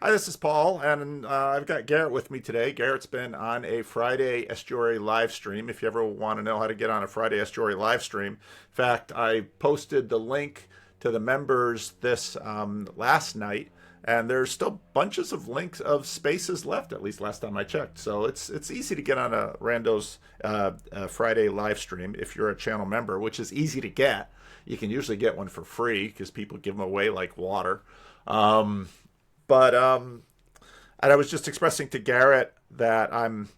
Hi, this is Paul, and I've got Garrett with me today. Garrett's been on a Friday estuary live stream. If you ever want to know how to get on a Friday estuary live stream, in fact, I posted the link to the members this last night, and there's still bunches of links of spaces left. At least last time I checked. So it's easy to get on a Randos Friday live stream if you're a channel member, which is easy to get. You can usually get one for free because people give them away like water. Um, but and I was just expressing to Garrett that I'm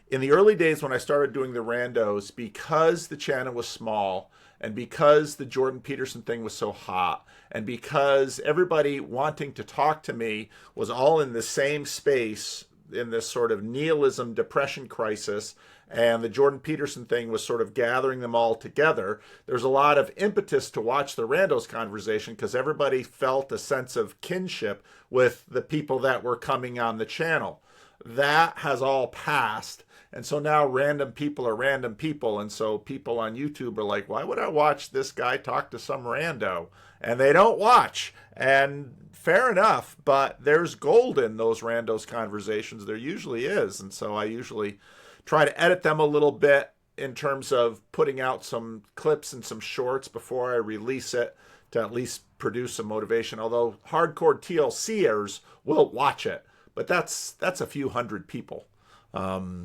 in the early days when I started doing the randos, because the channel was small and because the Jordan Peterson thing was so hot and because everybody wanting to talk to me was all in the same space in this sort of nihilism depression crisis, and the Jordan Peterson thing was sort of gathering them all together. There's a lot of impetus to watch the Randos conversation because everybody felt a sense of kinship with the people that were coming on the channel. That has all passed. And so now random people are random people. And so people on YouTube are like, why would I watch this guy talk to some rando? And they don't watch. And fair enough, but there's gold in those randos conversations. There usually is. And so I usually try to edit them a little bit in terms of putting out some clips and some shorts before I release it to at least produce some motivation. Although hardcore TLCers will watch it, but that's a few hundred people.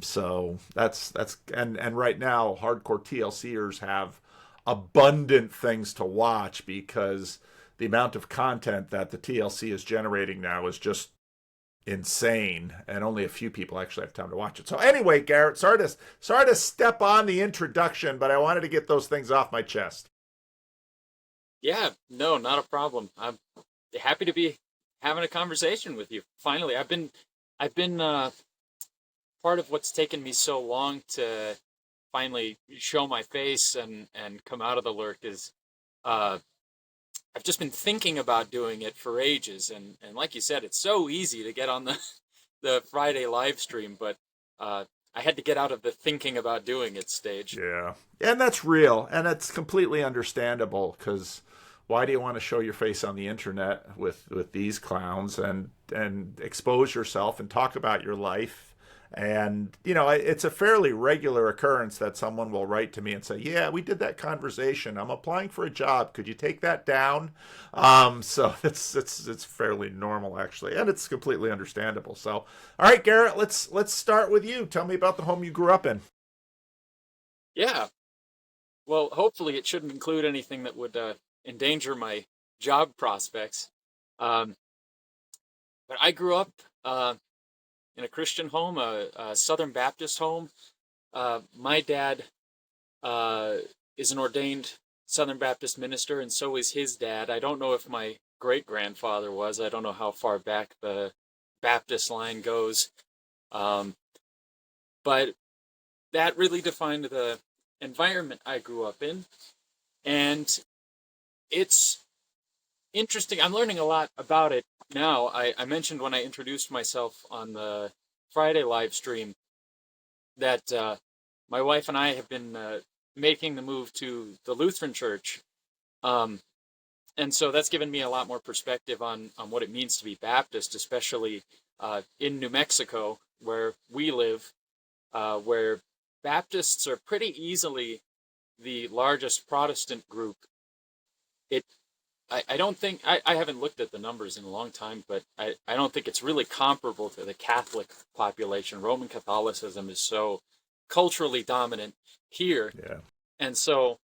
So that's and right now hardcore TLCers have abundant things to watch because the amount of content that the TLC is generating now is just insane, and only a few people actually have time to watch it. So anyway, Garrett, sorry to step on the introduction, but I wanted to get those things off my chest. Yeah, no, not a problem. I'm happy to be having a conversation with you. Finally, I've been part of what's taken me so long to finally show my face and come out of the lurk is uh I've just been thinking about doing it for ages, and like you said, it's so easy to get on the the Friday live stream, but uh I had to get out of the thinking about doing it stage. Yeah, and that's real, and it's completely understandable because why do you want to show your face on the internet with these clowns and expose yourself and talk about your life? And it's a fairly regular occurrence that someone will write to me and say, "Yeah, we did that conversation. I'm applying for a job. Could you take that down?" So it's fairly normal actually, and it's completely understandable. So, all right, Garrett, let's start with you. Tell me about the home you grew up in. Yeah, well, hopefully it shouldn't include anything that would endanger my job prospects. Um, but I grew up in a Christian home, a Southern Baptist home. My dad uh, is an ordained Southern Baptist minister, and so is his dad. I don't know if my great grandfather was. I don't know how far back the Baptist line goes. Um, but that really defined the environment I grew up in. And it's interesting. I'm learning a lot about it now. I mentioned when I introduced myself on the Friday live stream that my wife and I have been making the move to the Lutheran Church. Um, and so that's given me a lot more perspective on what it means to be Baptist, especially in New Mexico, where we live, where Baptists are pretty easily the largest Protestant group. It I don't think I haven't looked at the numbers in a long time, but I don't think it's really comparable to the Catholic population. Roman Catholicism is so culturally dominant here, Yeah. and so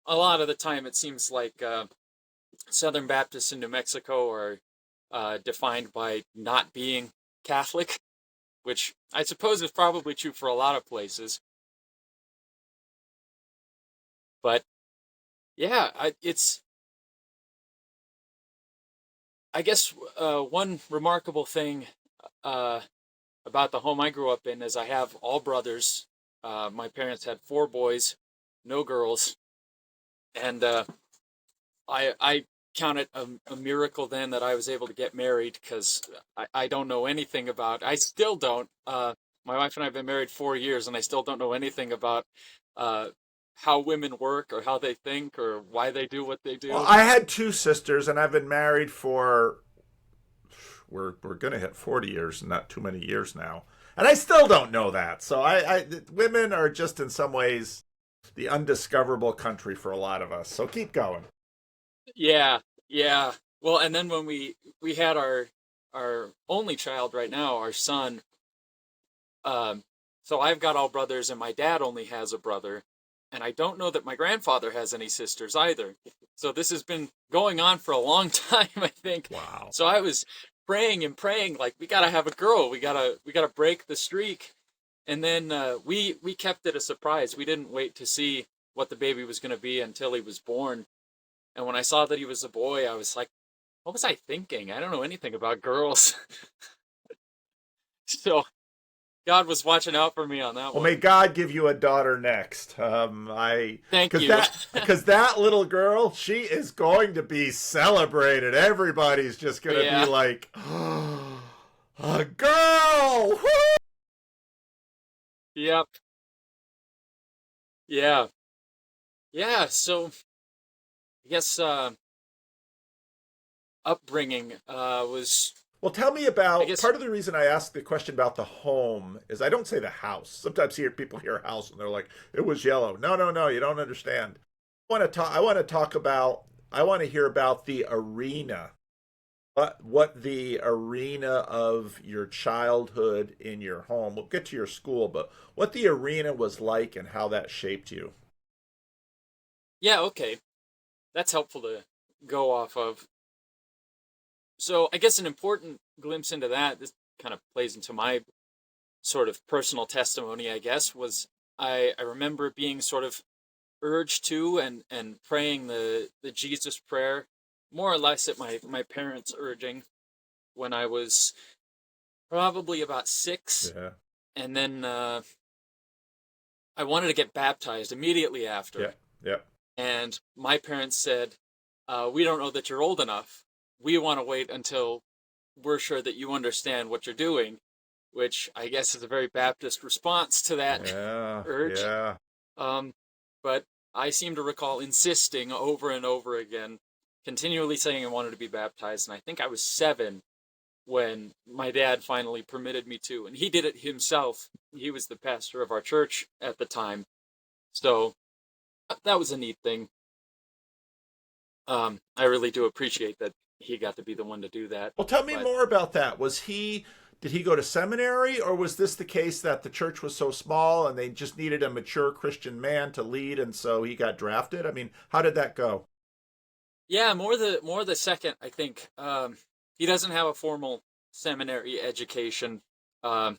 a lot of the time it seems like Southern Baptists in New Mexico are defined by not being Catholic, which I suppose is probably true for a lot of places. But yeah, it's I guess one remarkable thing uh, about the home I grew up in is I have all brothers. My parents had four boys, no girls, and I count it a miracle then that I was able to get married because I don't know anything about. I still don't. My wife and I have been married 4 years, and I still don't know anything about uh, how women work or how they think or why they do what they Well, do. I had two sisters, and I've been married for we're going to hit 40 years in not too many years now. And I still don't know that. So women are just in some ways the undiscoverable country for a lot of us. So keep going. Yeah, yeah. Well, and then when we had our only child right now, our son. So I've got all brothers, and my dad only has a brother, and I don't know that my grandfather has any sisters either. So this has been going on for a long time, I think. Wow. So I was praying and praying, like, we gotta have a girl. We gotta break the streak. And then we kept it a surprise. We didn't wait to see what the baby was going to be until he was born. And when I saw that he was a boy, I was like, what was I thinking? I don't know anything about girls. So God was watching out for me on that Well, one. may God give you a daughter next. Thank you. Because that little girl, she is going to be celebrated. Everybody's just going to Yeah. be like, oh, a girl. Woo! Yep. Yeah. Yeah. So I guess upbringing was, Well, tell me I about guess, part of the reason I asked the question about the home is I don't say the house. Sometimes people hear house and they're like, it was yellow. No, no, no, you don't understand. I want to talk about I want to hear about the arena. What the arena of your childhood in your home. We'll get to your school, but what the arena was like and how that shaped you. yeah, okay. That's helpful to go off of. So I guess an important glimpse into that, this kind of plays into my sort of personal testimony, I guess, was I remember being sort of urged to and praying the Jesus prayer, more or less at my parents' urging, when I was probably about 6. Yeah. And then I wanted to get baptized immediately Yeah. after. Yeah. And my parents said, we don't know that you're old enough. We want to wait until we're sure that you understand what you're doing, which I guess is a very Baptist response to that Yeah. urge. Yeah. Um, but I seem to recall insisting over and over again, continually saying I wanted to be baptized. And I think I was 7 when my dad finally permitted me to. And he did it himself. He was the pastor of our church at the time. So that was a neat thing. I really do appreciate that he got to be the one to do that. Well, tell me But more about that. Did he go to seminary, or was this the case that the church was so small and they just needed a mature Christian man to lead, and so he got drafted? I mean, how did that go? yeah, more the second, I think. He doesn't have a formal seminary education. Um,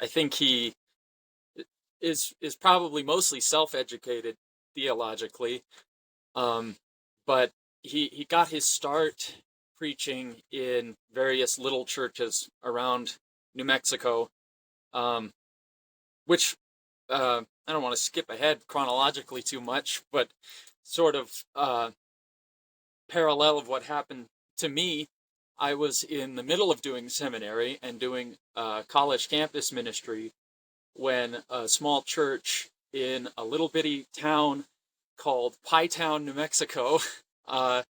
I think he is probably mostly self-educated theologically. But he got his start preaching in various little churches around New Mexico, um, which I don't want to skip ahead chronologically too much, but sort of parallel of what happened to me. I was in the middle of doing seminary and doing college campus ministry when a small church in a little bitty town called Pie Town, New Mexico, uh,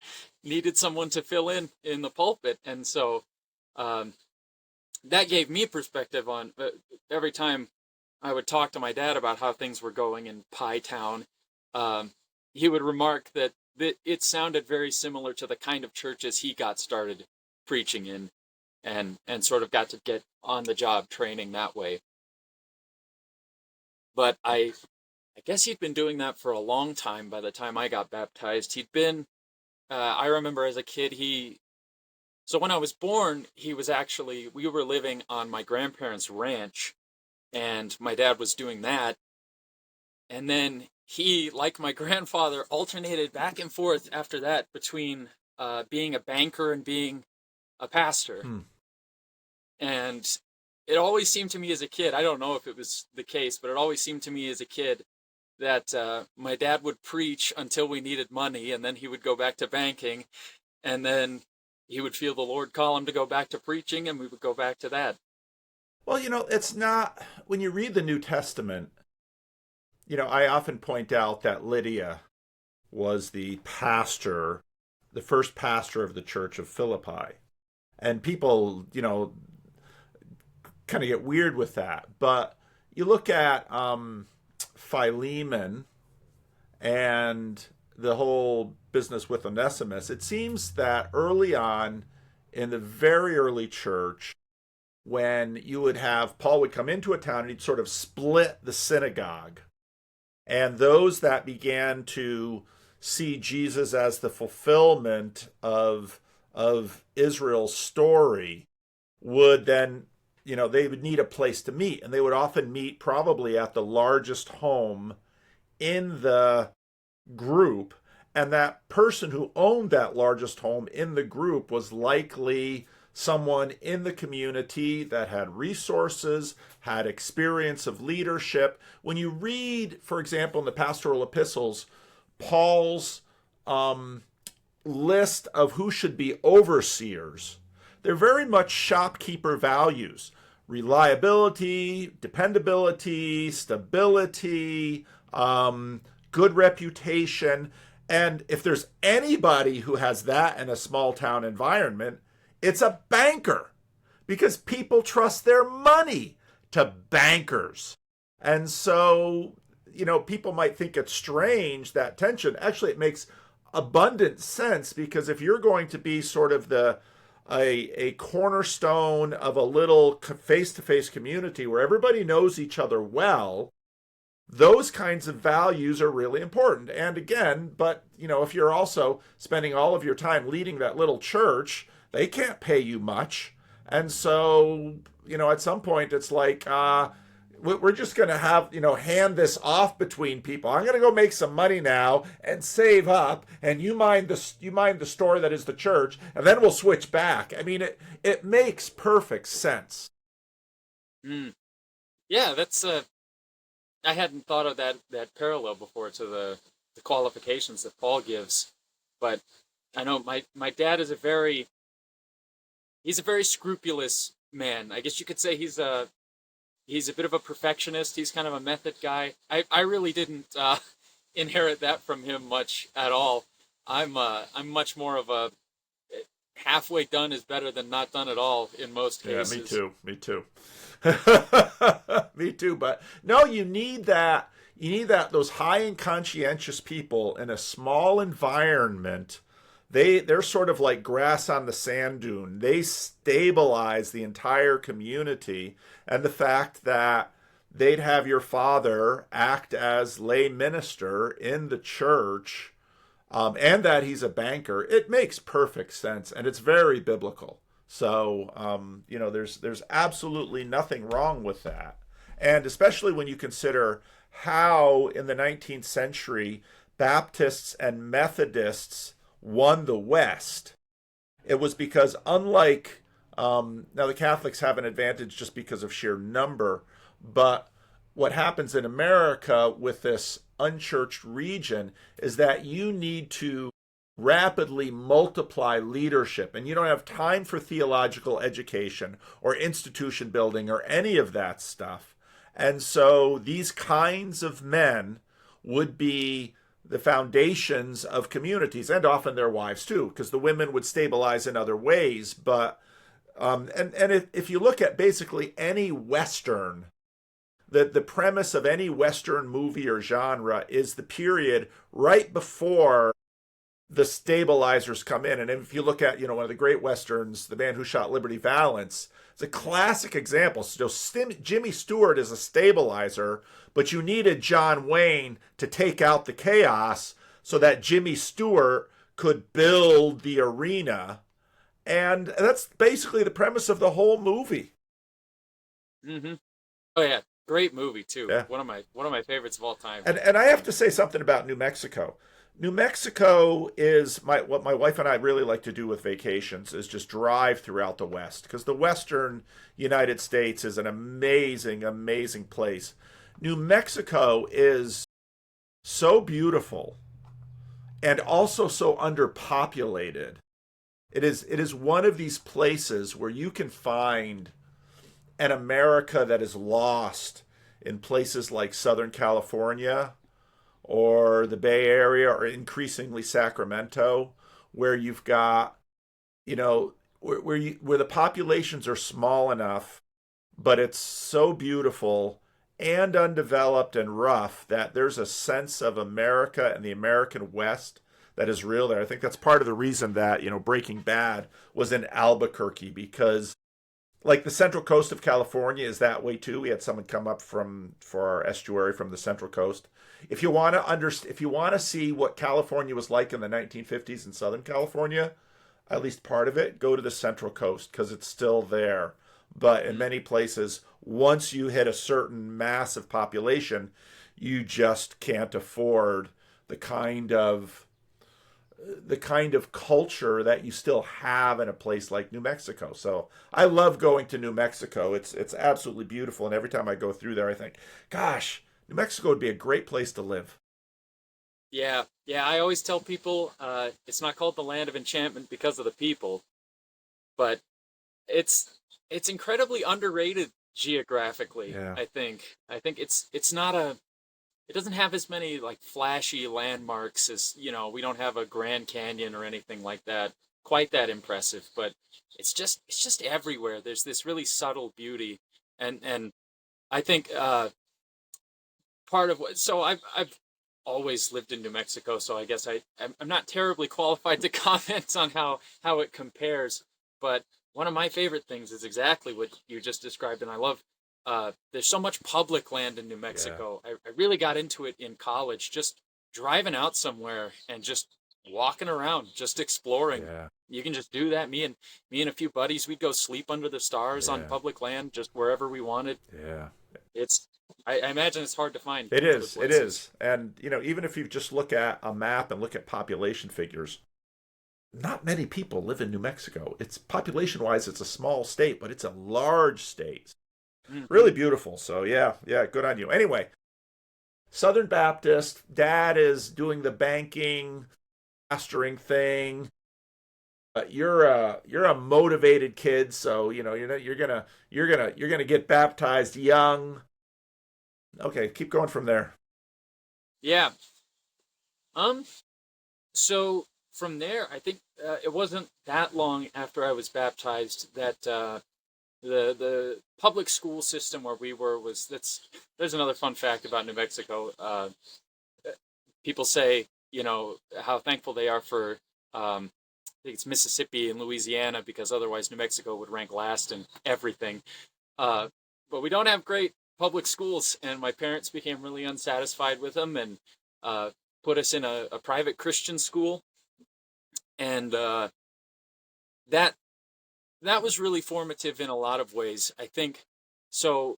needed someone to fill in the pulpit. And so um, that gave me perspective on every time I would talk to my dad about how things were going in Pie Town. Um, he would remark that it sounded very similar to the kind of churches he got started preaching in, and sort of got to get on the job training that way. But I guess he'd been doing that for a long time by the time I got baptized. I remember as a kid, so when I was born, we were living on my grandparents' ranch, and my dad was doing that. And then he, like my grandfather, alternated back and forth after that between being a banker and being a pastor. Hmm. And it always seemed to me as a kid, I don't know if it was the case, but it always seemed to me as a kid that my dad would preach until we needed money, and then he would go back to banking, and then he would feel the Lord call him to go back to preaching, and we would go back to that. Well, it's not, when you read the New Testament, I often point out that Lydia was the first pastor of the church of Philippi. And people, kind of get weird with that. But you look at Philemon and the whole business with Onesimus, it seems that early on in the very early church, when you would have Paul would come into a town and he'd sort of split the synagogue. And those that began to see Jesus as the fulfillment of Israel's story would then, they would need a place to meet. And they would often meet probably at the largest home in the group. And that person who owned that largest home in the group was likely someone in the community that had resources, had experience of leadership. When you read, for example, in the pastoral epistles, Paul's list of who should be overseers, they're very much shopkeeper values: reliability, dependability, stability, good reputation. And if there's anybody who has that in a small town environment, it's a banker, because people trust their money to bankers. And so, people might think it's strange, that tension. Actually, it makes abundant sense, because if you're going to be sort of a cornerstone of a little face-to-face community where everybody knows each other well, those kinds of values are really important. And again, but if you're also spending all of your time leading that little church, they can't pay you much. And so, at some point it's like, we're just going to have, hand this off between people. I'm going to go make some money now and save up, and you mind the store that is the church, and then we'll switch back. I mean, it makes perfect sense. Yeah, that's I hadn't thought of that parallel before to the qualifications that Paul gives, but I know my dad is he's a very scrupulous man. I guess you could say he's a bit of a perfectionist. He's kind of a method guy. I really didn't inherit that from him much at all. I'm much more of a halfway done is better than not done at all in most cases. Yeah, me too. Me too. But no, you need that. You need those high and conscientious people in a small environment. They're sort of like grass on the sand dune. They stabilize the entire community. And the fact that they'd have your father act as lay minister in the church, and that he's a banker, it makes perfect sense, and it's very biblical. So, there's absolutely nothing wrong with that. And especially when you consider how in the 19th century Baptists and Methodists won the West. It was because, unlike, now the Catholics have an advantage just because of sheer number, but what happens in America with this unchurched region is that you need to rapidly multiply leadership, and you don't have time for theological education or institution building or any of that stuff. And so these kinds of men would be the foundations of communities, and often their wives too, because the women would stabilize in other ways. But if you look at basically any Western, the premise of any Western movie or genre is the period right before the stabilizers come in. And if you look at, one of the great Westerns, The Man Who Shot Liberty Valance, it's a classic example. So Jimmy Stewart is a stabilizer, but you needed John Wayne to take out the chaos so that Jimmy Stewart could build the arena. And that's basically the premise of the whole movie. Mm-hmm. Oh yeah, great movie too. Yeah. One of my favorites of all time. And I have to say something about New Mexico. New Mexico is what my wife and I really like to do with vacations is just drive throughout the West, because the Western United States is an amazing, amazing place. New Mexico is so beautiful and also so underpopulated. It is one of these places where you can find an America that is lost in places like Southern California or the Bay Area, or increasingly Sacramento, where you've got, where the populations are small enough, but it's so beautiful and undeveloped and rough that there's a sense of America and the American West that is real there. I think that's part of the reason that, Breaking Bad was in Albuquerque, because like the central coast of California is that way too. We had someone come up for our estuary from the central coast. If you want to see what California was like in the 1950s in Southern California, at least part of it, go to the central coast because it's still there. But in many places, once you hit a certain massive population, you just can't afford the kind of culture that you still have in a place like New Mexico. So I love going to New Mexico. It's absolutely beautiful, and every time I go through there, I think, gosh, New Mexico would be a great place to live. Yeah, yeah. I always tell people it's not called the land of enchantment because of the people, but it's it's incredibly underrated geographically. Yeah, I think it's not a it doesn't have as many like flashy landmarks as, we don't have a Grand Canyon or anything like that, quite that impressive, but it's just everywhere. There's this really subtle beauty, and I think part of what so I've always lived in New Mexico, so I guess I'm not terribly qualified to comment on how it compares, but one of my favorite things is exactly what you just described, and I love there's so much public land in New yeah, Mexico. I really got into it in college, just driving out somewhere and just walking around, just exploring. yeah, You can just do that. Me and a few buddies, we'd go sleep under the stars on yeah, public land, just wherever we wanted. yeah. It's I imagine it's hard to find It other is. It places. is. And, even if you just look at a map and look at population figures, not many people live in New Mexico. It's population wise, it's a small state, but it's a large state. Hmm. Really beautiful. So, yeah, yeah, good on you. Anyway, Southern Baptist, dad is doing the banking, pastoring thing. But you're a motivated kid, so you're gonna get baptized young. Okay, keep going from there. Yeah. Um. So from there, I think it wasn't that long after I was baptized that the public school system where we were was that's there's another fun fact about New Mexico. People say how thankful they are for I think it's Mississippi and Louisiana because otherwise New Mexico would rank last in everything. Uh, but we don't have great public schools, and my parents became really unsatisfied with them and uh, put us in a private Christian school, and that that was really formative in a lot of ways. I think so.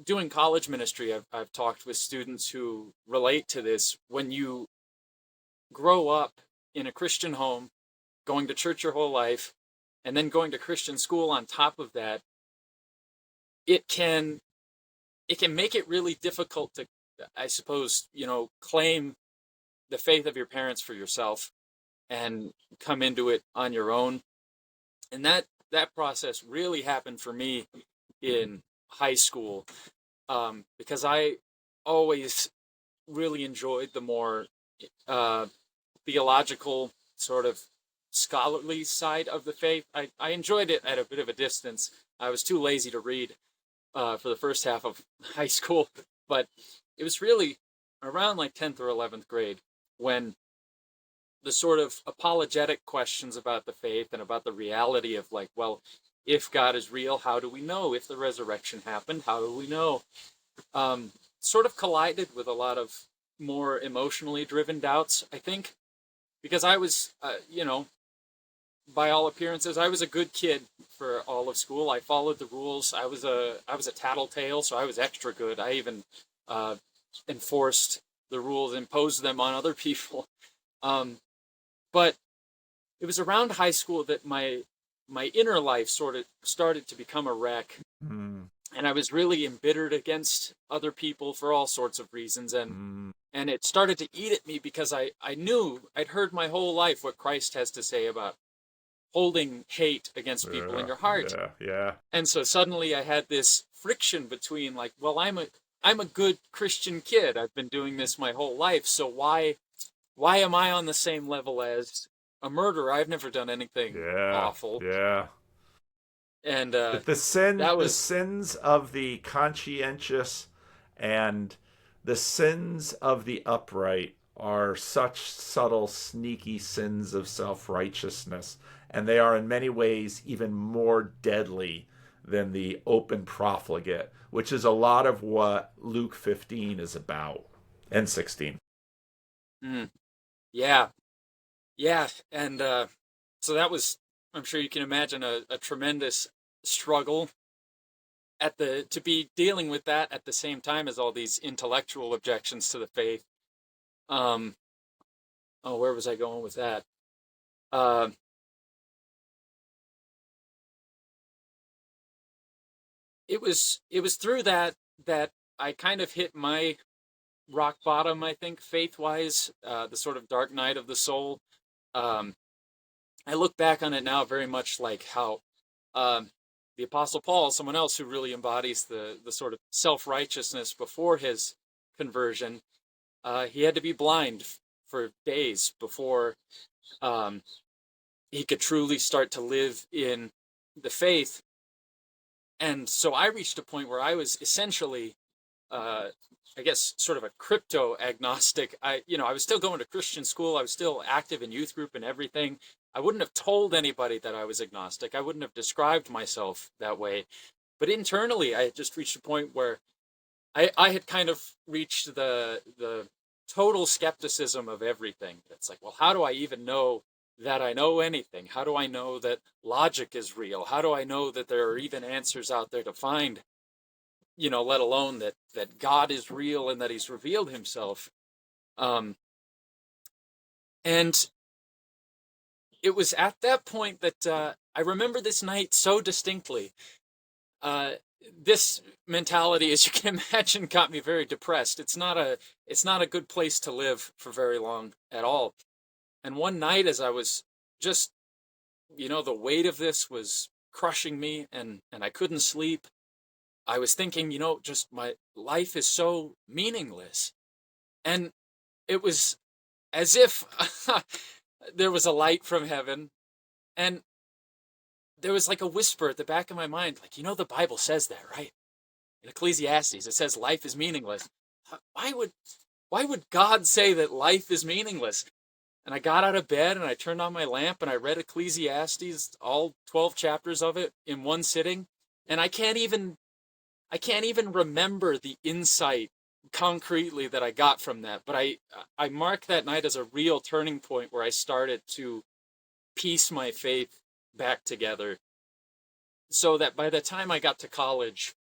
Doing college ministry, I've talked with students who relate to this. When you grow up in a Christian home, going to church your whole life, and then going to Christian school on top of that, it can it can make it really difficult to, I suppose, claim the faith of your parents for yourself and come into it on your own. And that process really happened for me in high school, because I always really enjoyed the more uh, theological sort of scholarly side of the faith. I enjoyed it at a bit of a distance. I was too lazy to read for the first half of high school, but it was really around like 10th or 11th grade when the sort of apologetic questions about the faith and about the reality of like, well, if God is real, how do we know? If the resurrection happened, how do we know? Sort of collided with a lot of more emotionally driven doubts, I think, because I was, by all appearances, I was a good kid for all of school. I followed the rules. I was a tattletale, so I was extra good. I even uh, enforced the rules, imposed them on other people. Um, but it was around high school that my inner life sort of started to become a wreck, Mm, and I was really embittered against other people for all sorts of reasons, and mm, and it started to eat at me because I knew I'd heard my whole life what Christ has to say about holding hate against people in yeah, your heart. yeah, yeah, And so suddenly I had this friction between like, well, I'm a good Christian kid. I've been doing this my whole life. So why am I on the same level as a murderer. I've never done anything Yeah, awful. yeah. And that The was, sins of the conscientious and the sins of the upright are such subtle, sneaky sins of self-righteousness, and they are in many ways even more deadly than the open profligate, which is a lot of what Luke 15 is about, and 16. mm, yeah, yeah. And so that was, I'm sure you can imagine, a tremendous struggle to be dealing with that at the same time as all these intellectual objections to the faith. Um, oh, where was I going with that? Uh, it was through that I kind of hit my rock bottom, I think, faith wise, the sort of dark night of the soul. Um, I look back on it now very much like how um, the Apostle Paul, someone else who really embodies the sort of self righteousness before his conversion, he had to be blind for days before um, he could truly start to live in the faith. And so I reached a point where I was essentially, uh, I guess, sort of a crypto agnostic. I was still going to Christian school. I was still active in youth group and everything. I wouldn't have told anybody that I was agnostic. I wouldn't have described myself that way. But internally, I had just reached a point where I had kind of reached the total skepticism of everything. It's like, well, how do I even know that I know anything? How do I know that logic is real? How do I know that there are even answers out there to find? Let alone that God is real and that He's revealed Himself. Um, and it was at that point that I remember this night so distinctly. Uh, this mentality, as you can imagine, got me very depressed. It's not a good place to live for very long at all. And one night, as I was just, the weight of this was crushing me, and I couldn't sleep. I was thinking, just my life is so meaningless. And it was as if there was a light from heaven, and there was like a whisper at the back of my mind, like, the Bible says that, right? In Ecclesiastes, it says life is meaningless. Why would God say that life is meaningless? And I got out of bed and I turned on my lamp and I read Ecclesiastes, all 12 chapters of it in one sitting. And I can't even remember the insight concretely that I got from that, but I marked that night as a real turning point where I started to piece my faith back together, so that by the time I got to college,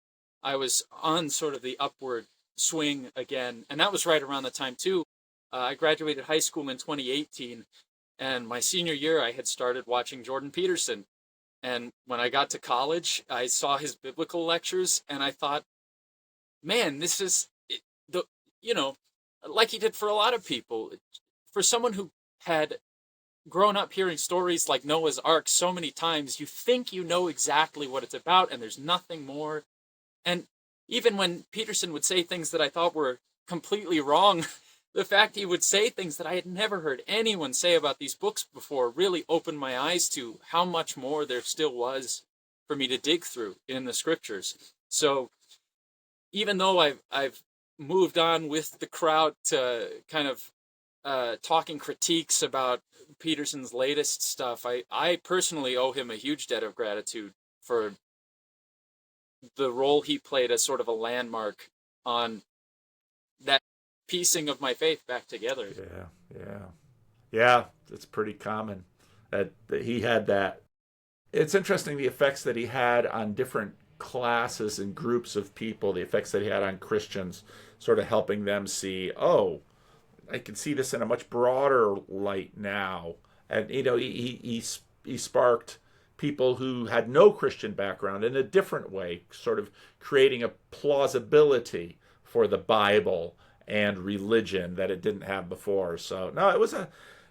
I was on sort of the upward swing again. And that was right around the time too. I graduated high school in 2018, and my senior year I had started watching Jordan Peterson. And when I got to college, I saw his biblical lectures, and I thought, man, this is the you know, like he did for a lot of people. For someone who had grown up hearing stories like Noah's Ark so many times, you think you know exactly what it's about, and there's nothing more. And even when Peterson would say things that I thought were completely wrong, the fact he would say things that I had never heard anyone say about these books before really opened my eyes to how much more there still was for me to dig through in the scriptures. So even though I've moved on with the crowd to kind of talking critiques about Peterson's latest stuff, I personally owe him a huge debt of gratitude for the role he played as sort of a landmark on that piecing of my faith back together. Yeah, yeah. Yeah, it's pretty common that he had that. It's interesting the effects that he had on different classes and groups of people, the effects that he had on Christians, sort of helping them see, oh, I can see this in a much broader light now. And, he sparked people who had no Christian background in a different way, sort of creating a plausibility for the Bible and religion that it didn't have before. So, no, it was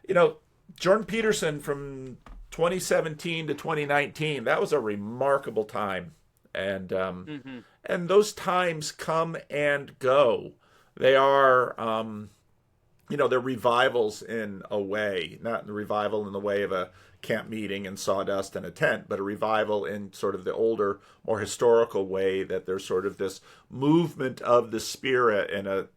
you know, Jordan Peterson from 2017 to 2019, that was a remarkable time. And Mm-hmm. and those times come and go. They are they're revivals in a way, not the revival in the way of a camp meeting and sawdust and a tent, but a revival in sort of the older, more historical way, that there's sort of this movement of the spirit in a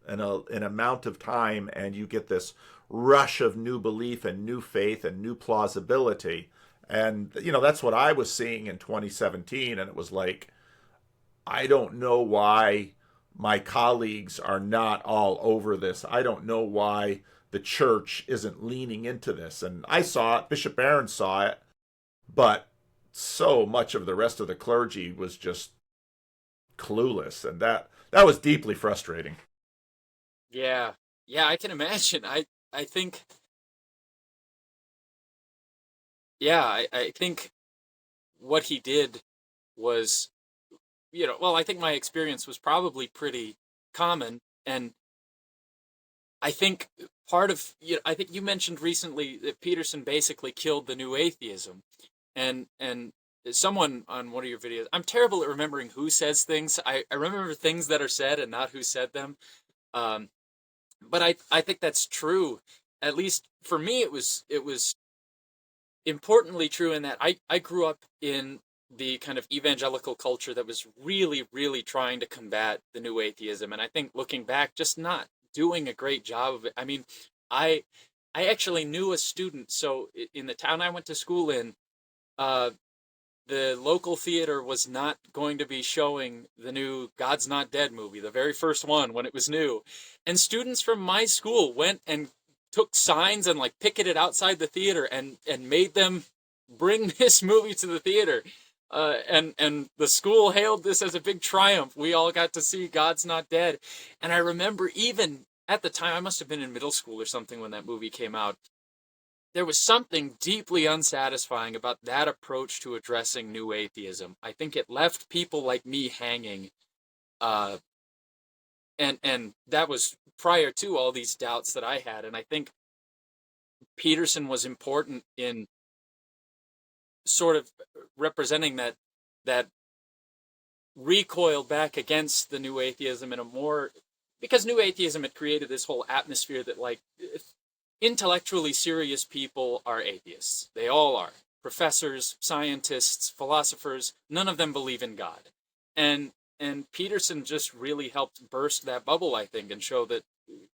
amount of time, and you get this rush of new belief and new faith and new plausibility. And that's what I was seeing in 2017, and it was like, I don't know why my colleagues are not all over this. I don't know why the church isn't leaning into this. And I saw it, Bishop Barron saw it, but so much of the rest of the clergy was just clueless, and that was deeply frustrating. Yeah. Yeah, I can imagine. I think yeah, I think what he did was, well, I think my experience was probably pretty common. And I think part of, I think you mentioned recently that Peterson basically killed the new atheism. And someone on one of your videos, I'm terrible at remembering who says things. I remember things that are said and not who said them. Um, but I think that's true. At least for me, it was importantly true in that I grew up in the kind of evangelical culture that was really, really trying to combat the new atheism. And I think looking back, just not doing a great job of it. I mean, I I actually knew a student. So in the town I went to school in, uh, the local theater was not going to be showing the new God's Not Dead movie, the very first one when it was new. And students from my school went and took signs and like picketed outside the theater and made them bring this movie to the theater. And the school hailed this as a big triumph. We all got to see God's Not Dead. And I remember even at the time, I must have been in middle school or something when that movie came out, there was something deeply unsatisfying about that approach to addressing new atheism. I think it left people like me hanging, uh, and that was prior to all these doubts that I had. And I think Peterson was important in sort of representing that recoil back against the new atheism in a more, because new atheism had created this whole atmosphere that like intellectually serious people are atheists. They all are. Professors, scientists, philosophers, none of them believe in God. And Peterson just really helped burst that bubble, I think, and show that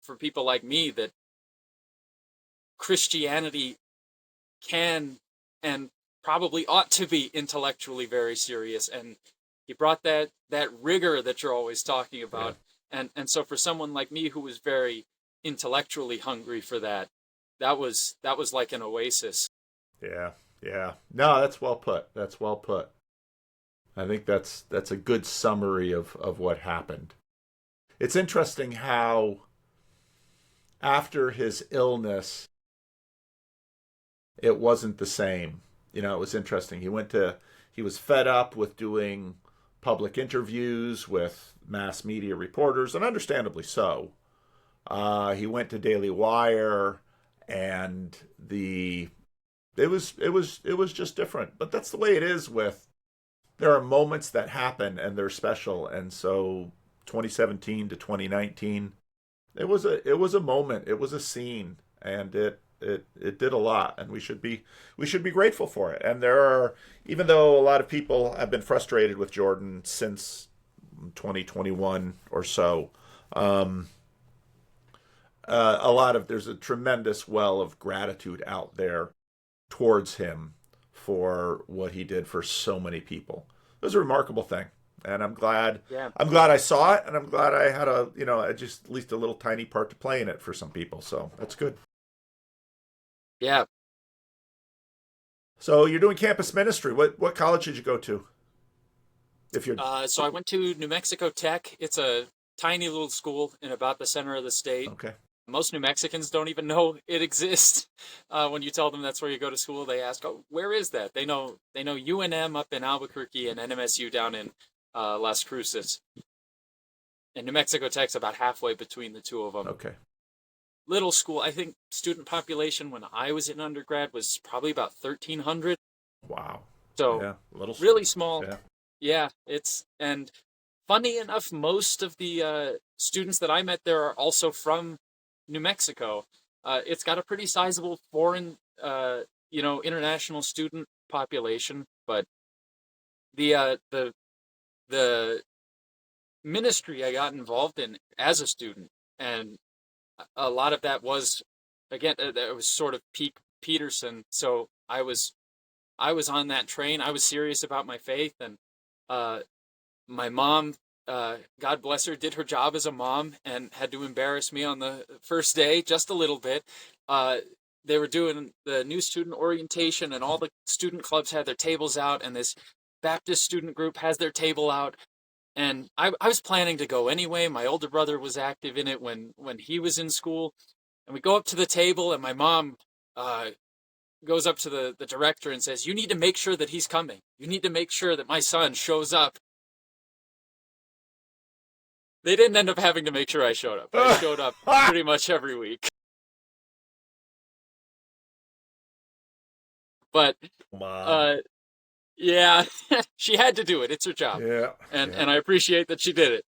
for people like me that Christianity can and probably ought to be intellectually very serious. And he brought that rigor that you're always talking about. Yeah. And so for someone like me who was very intellectually hungry for that, that was like an oasis. Yeah, yeah. No, that's well put. That's well put. I think that's a good summary of what happened. It's interesting how after his illness, it wasn't the same. It was interesting. He was fed up with doing public interviews with mass media reporters, and understandably so. He went to Daily Wire, and it was just different. But that's the way it is there are moments that happen and they're special. And so 2017 to 2019, it was a moment, it was a scene, and it did a lot, and we should be grateful for it. And there are, even though a lot of people have been frustrated with Jordan since 2021 or so, there's a tremendous well of gratitude out there towards him for what he did for so many people. It was a remarkable thing, and I'm glad. Yeah. I'm glad I saw it, and I'm glad I had just at least a little tiny part to play in it for some people. So that's good. Yeah. So you're doing campus ministry. What college did you go to? If you're So I went to New Mexico Tech. It's a tiny little school in about the center of the state. Okay. Most New Mexicans don't even know it exists. When you tell them that's where you go to school, they ask, "Oh, where is that?" They know UNM up in Albuquerque and NMSU down in Las Cruces. And New Mexico Tech's about halfway between the two of them. Okay. Little school. I think student population when I was in undergrad was probably about 1,300. Wow. So Yeah. really small. Yeah. Yeah, and funny enough, most of the students that I met there are also from New Mexico. It's got a pretty sizable foreign, international student population, but the uh, the the ministry I got involved in as a student, and a lot of that was, again, that was sort of peak Peterson. So I was on that train. I was serious about my faith, and uh, my mom, God bless her, did her job as a mom and had to embarrass me on the first day just a little bit. Uh, they were doing the new student orientation, and all the student clubs had their tables out, and this Baptist student group has their table out. And I was planning to go anyway. My older brother was active in it when he was in school. And we go up to the table, and my mom goes up to the director and says, "You need to make sure that he's coming. You need to make sure that my son shows up." They didn't end up having to make sure I showed up. I showed up pretty much every week. But yeah, she had to do it. It's her job. Yeah. And I appreciate that she did it.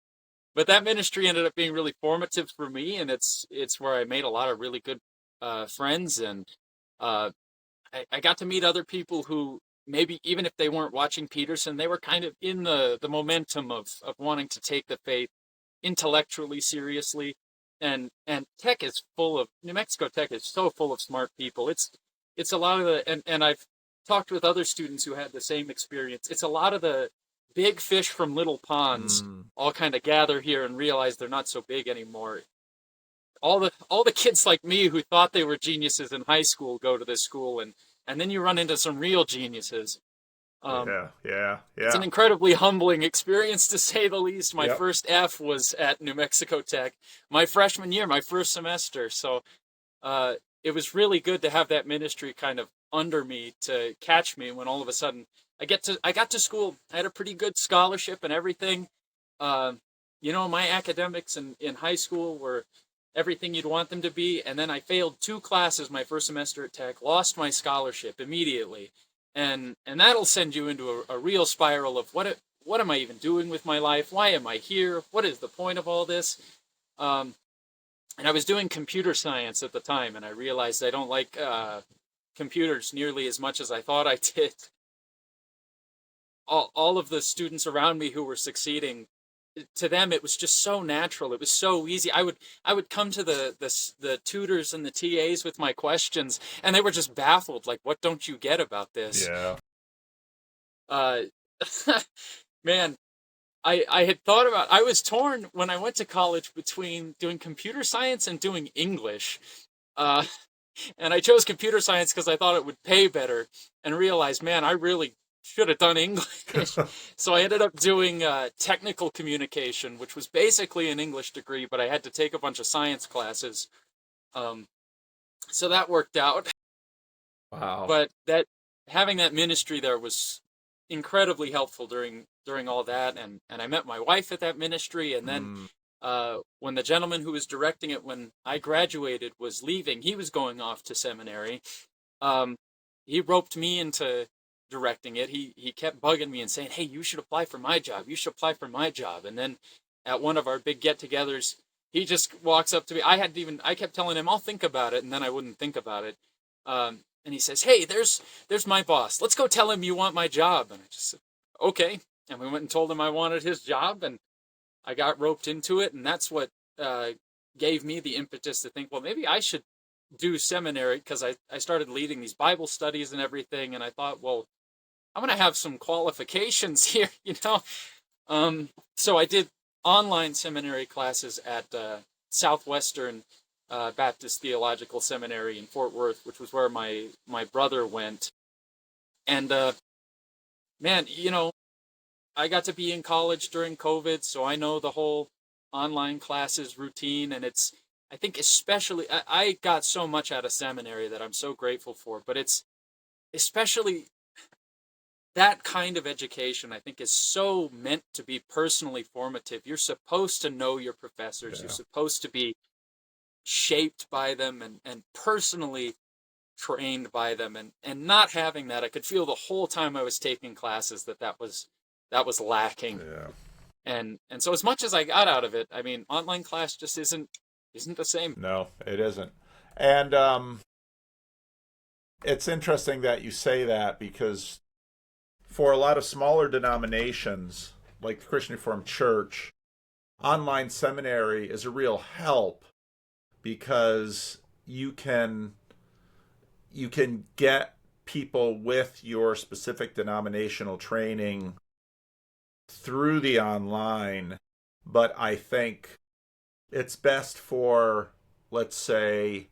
But that ministry ended up being really formative for me, and it's where I made a lot of really good friends, and I got to meet other people who maybe even if they weren't watching Peterson, they were kind of in the momentum of wanting to take the faith intellectually seriously. And Tech is full of, New Mexico Tech is so full of smart people. It's a lot of and I've talked with other students who had the same experience. It's a lot of the big fish from little ponds all kind of gather here and realize they're not so big anymore. All the kids like me who thought they were geniuses in high school go to this school, and then you run into some real geniuses. Yeah. It's an incredibly humbling experience, to say the least. My first F was at New Mexico Tech, my freshman year, my first semester. So it was really good to have that ministry kind of under me to catch me when all of a sudden I got to school. I had a pretty good scholarship and everything. My academics in high school were everything you'd want them to be, and then I failed 2 classes my first semester at Tech, lost my scholarship immediately, and that'll send you into a real spiral of what am I even doing with my life? Why am I here? What is the point of all this? And I was doing computer science at the time, and I realized I don't like computers nearly as much as I thought I did. All of the students around me who were succeeding, to them it was just so natural. It was so easy. I would come to the tutors and the TAs with my questions, and they were just baffled, like, what don't you get about this? Yeah. Man, I had thought about, I was torn when I went to college between doing computer science and doing English. And I chose computer science because I thought it would pay better, and realized, man, I really should have done English. So I ended up doing technical communication, which was basically an English degree, but I had to take a bunch of science classes. So that worked out. Wow. But having that ministry there was incredibly helpful during all that, and I met my wife at that ministry, and then when the gentleman who was directing it when I graduated was leaving, he was going off to seminary. He roped me into directing it. He kept bugging me and saying, "Hey, you should apply for my job. You should apply for my job." And then at one of our big get-togethers, he just walks up to me. I kept telling him, "I'll think about it," and then I wouldn't think about it. And he says, "Hey, there's my boss. Let's go tell him you want my job." And I just said, "Okay." And we went and told him I wanted his job, and I got roped into it. And that's what gave me the impetus to think, well, maybe I should do seminary, because I started leading these Bible studies and everything. And I thought, well, I'm going to have some qualifications here, So I did online seminary classes at Southwestern Baptist Theological Seminary in Fort Worth, which was where my brother went. And man, I got to be in college during COVID, so I know the whole online classes routine, and I think especially, I got so much out of seminary that I'm so grateful for, but it's especially that kind of education, I think, is so meant to be personally formative. You're supposed to know your professors. Yeah. You're supposed to be shaped by them and personally trained by them. And not having that, I could feel the whole time I was taking classes that was lacking. Yeah. And so as much as I got out of it, I mean, online class just isn't isn't the same. No, it isn't. And it's interesting that you say that, because for a lot of smaller denominations, like the Christian Reformed Church, online seminary is a real help, because you can get people with your specific denominational training through the online. But I think it's best for, let's say,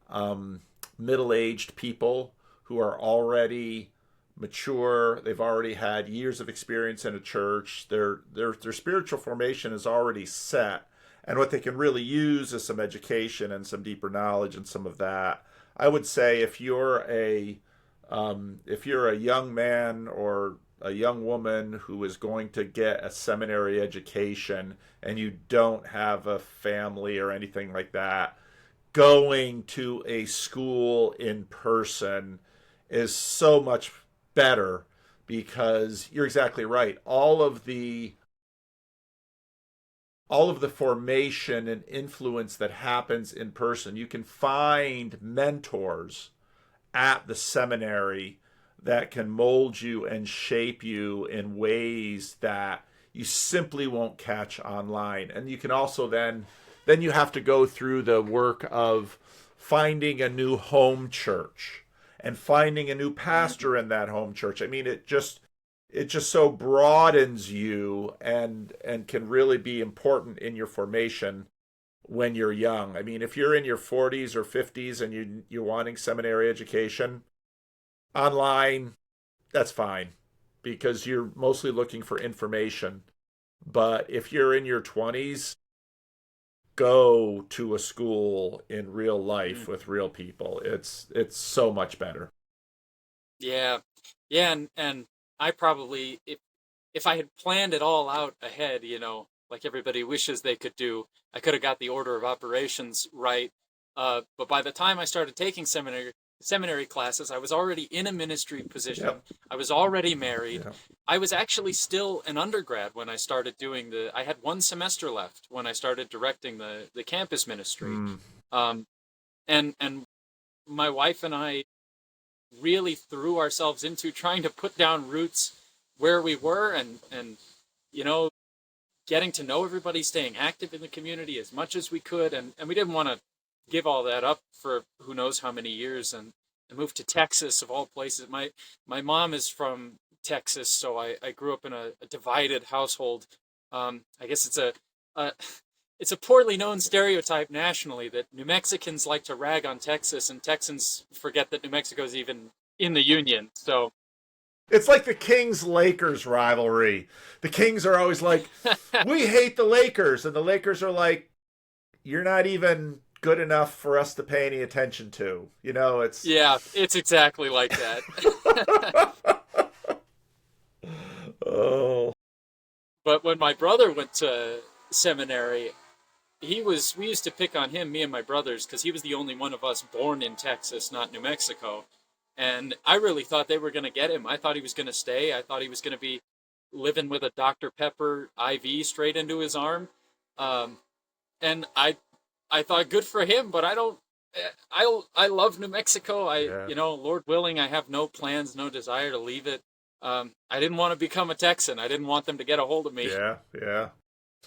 um, middle-aged people who are already mature. They've already had years of experience in a church. Their spiritual formation is already set, and what they can really use is some education and some deeper knowledge and some of that. I would say if you're a young man or a young woman who is going to get a seminary education and you don't have a family or anything like that, going to a school in person is so much better, because you're exactly right. All of the formation and influence that happens in person, you can find mentors at the seminary that can mold you and shape you in ways that you simply won't catch online. And you can also then you have to go through the work of finding a new home church and finding a new pastor in that home church. I mean, it just so broadens you, and can really be important in your formation when you're young. I mean, if you're in your 40s or 50s and you're wanting seminary education online, that's fine, because you're mostly looking for information. But if you're in your 20s, go to a school in real life Mm. with real people. It's so much better. Yeah, yeah, and I probably, if I had planned it all out ahead, like everybody wishes they could do, I could have got the order of operations right. But by the time I started taking seminary classes, I was already in a ministry position. Yep. I was already married. Yep. I was actually still an undergrad when I started I had one semester left when I started directing the campus ministry. Mm. Um, and my wife and I really threw ourselves into trying to put down roots where we were, and you know getting to know everybody, staying active in the community as much as we could, and we didn't want to give all that up for who knows how many years, and moved to Texas of all places. My mom is from Texas, so I grew up in a divided household. I guess a it's a poorly known stereotype nationally that New Mexicans like to rag on Texas, and Texans forget that New Mexico is even in the Union. So, It's like the Kings Lakers rivalry. The Kings are always like, "We hate the Lakers," and the Lakers are like, "You're not even good enough for us to pay any attention to." It's yeah, it's exactly like that. oh, But when my brother went to seminary, we used to pick on him, me and my brothers, because he was the only one of us born in Texas, not New Mexico. And I really thought they were going to get him. I thought he was going to stay. I thought he was going to be living with a Dr. Pepper IV straight into his arm. Um, and I thought good for him, but I love New Mexico. yeah, Lord willing, I have no plans, no desire to leave it. I didn't want to become a Texan. I didn't want them to get a hold of me. yeah, yeah.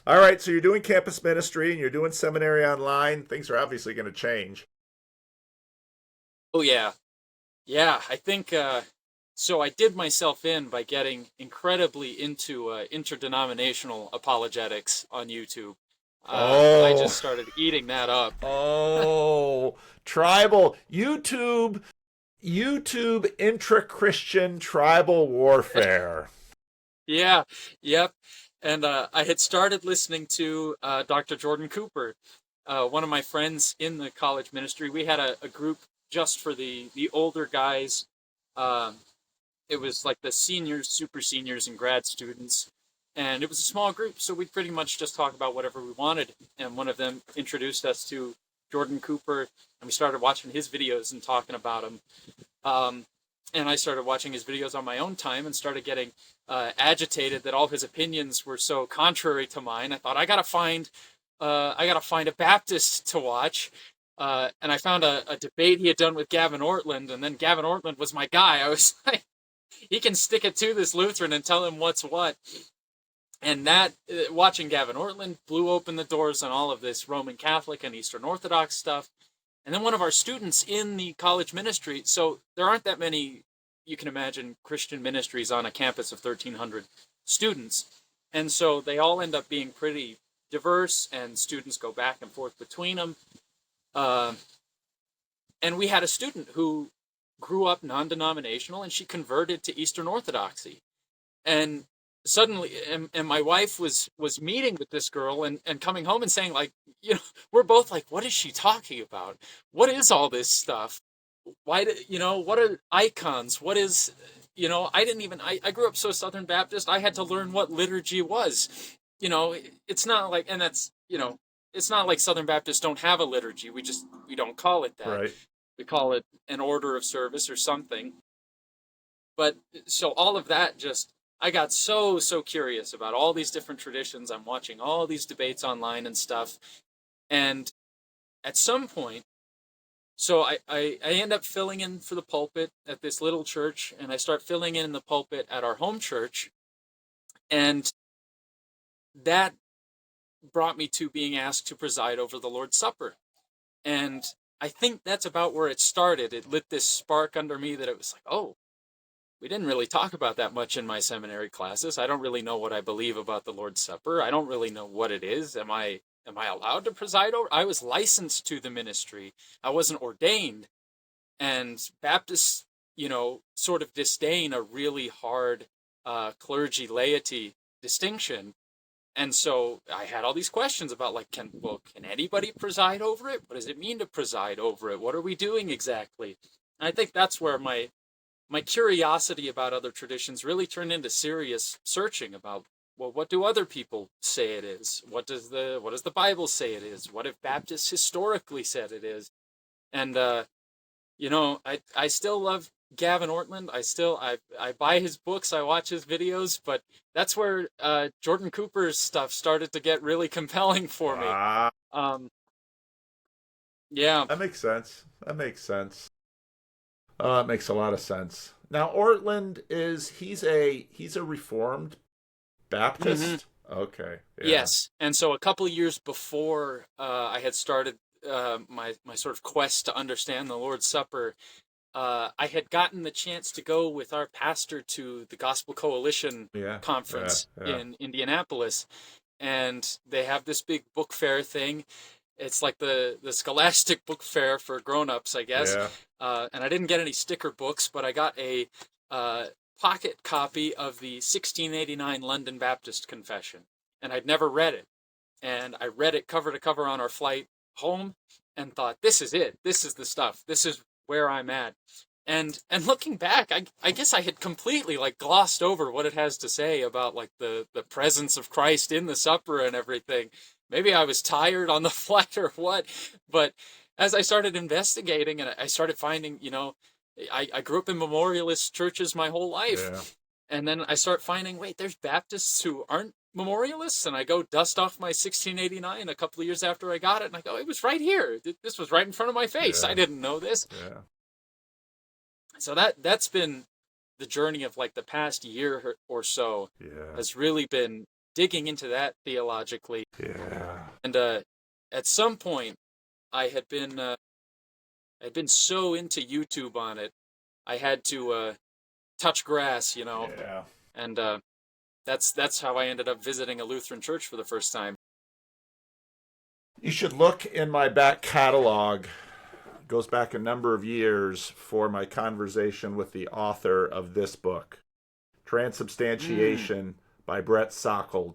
All right, so you're doing campus ministry and you're doing seminary online. Things are obviously going to change. Oh yeah. Yeah, I think so. I did myself in by getting incredibly into interdenominational apologetics on YouTube. I Oh, just started eating that up. oh, tribal YouTube intra-Christian tribal warfare. Yeah, yep. And I had started listening to Dr. Jordan Cooper, one of my friends in the college ministry. We had a group just for the older guys. Um, it was like the seniors, super seniors, and grad students. And it was a small group, so we'd pretty much just talk about whatever we wanted. And one of them introduced us to Jordan Cooper, and we started watching his videos and talking about him. Um, and I started watching his videos on my own time and started getting agitated that all his opinions were so contrary to mine. I thought, I got to find I got to find a Baptist to watch. And I found a debate he had done with Gavin Ortland, and then Gavin Ortland was my guy. I was like, he can stick it to this Lutheran and tell him what's what. And that, watching Gavin Ortland blew open the doors on all of this Roman Catholic and Eastern Orthodox stuff. And then one of our students in the college ministry, so there aren't that many, you can imagine, Christian ministries on a campus of 1,300 students. And so they all end up being pretty diverse, and students go back and forth between them. And we had a student who grew up non-denominational, and she converted to Eastern Orthodoxy. And suddenly, and my wife was meeting with this girl and coming home and saying, like, you know, we're both like, what is she talking about? What is all this stuff? Why do, you know, what are icons? What is, you know, I grew up so Southern Baptist, I had to learn what liturgy was. You know, it's not like, and that's, you know, it's not like Southern Baptists don't have a liturgy. We don't call it that. Right. We call it an order of service or something. But so all of that just, I got so curious about all these different traditions. I'm watching all these debates online and stuff. And at some point, so I end up filling in for the pulpit at this little church, and I start filling in the pulpit at our home church. And that brought me to being asked to preside over the Lord's Supper. And I think that's about where it started. It lit this spark under me that it was like, oh, we didn't really talk about that much in my seminary classes. I don't really know what I believe about the Lord's Supper. I don't really know what it is. Am I allowed to preside over? I was licensed to the ministry. I wasn't ordained. And Baptists, you know, sort of disdain a really hard clergy laity distinction. And so I had all these questions about, like, can anybody preside over it? What does it mean to preside over it? What are we doing exactly? And I think that's where my curiosity about other traditions really turned into serious searching about, well, what do other people say it is? What does the Bible say it is? What have Baptists historically said it is? And you know, I still love Gavin Ortland. I buy his books, I watch his videos, but that's where Jordan Cooper's stuff started to get really compelling for me. Yeah. That makes sense. That makes a lot of sense. Now, Ortland he's a Reformed Baptist? Mm-hmm. Okay. Yeah. Yes. And so a couple of years before I had started my sort of quest to understand the Lord's Supper, I had gotten the chance to go with our pastor to the Gospel Coalition conference in Indianapolis. And they have this big book fair thing. It's like the Scholastic book fair for grown-ups, I guess. Yeah. And I didn't get any sticker books, but I got a pocket copy of the 1689 London Baptist Confession. And I'd never read it. And I read it cover to cover on our flight home and thought, this is it. This is the stuff. This is where I'm at. And looking back, I guess I had completely, like, glossed over what it has to say about, like, the presence of Christ in the supper and everything. Maybe I was tired on the flight or what, but as I started investigating and I started finding, you know, I grew up in memorialist churches my whole life. Yeah. And then I start finding, wait, there's Baptists who aren't memorialists, and I go dust off my 1689 a couple of years after I got it, and I go, it was right here. This was right in front of my face. Yeah. I didn't know this. Yeah. So that's been the journey of, like, the past year or so. Yeah. Has really been digging into that theologically. Yeah. And at some point, I had been so into YouTube on it, I had to touch grass, you know. Yeah. And that's how I ended up visiting a Lutheran church for the first time. You should look in my back catalog. It goes back a number of years for my conversation with the author of this book, Transubstantiation by Brett Sockold.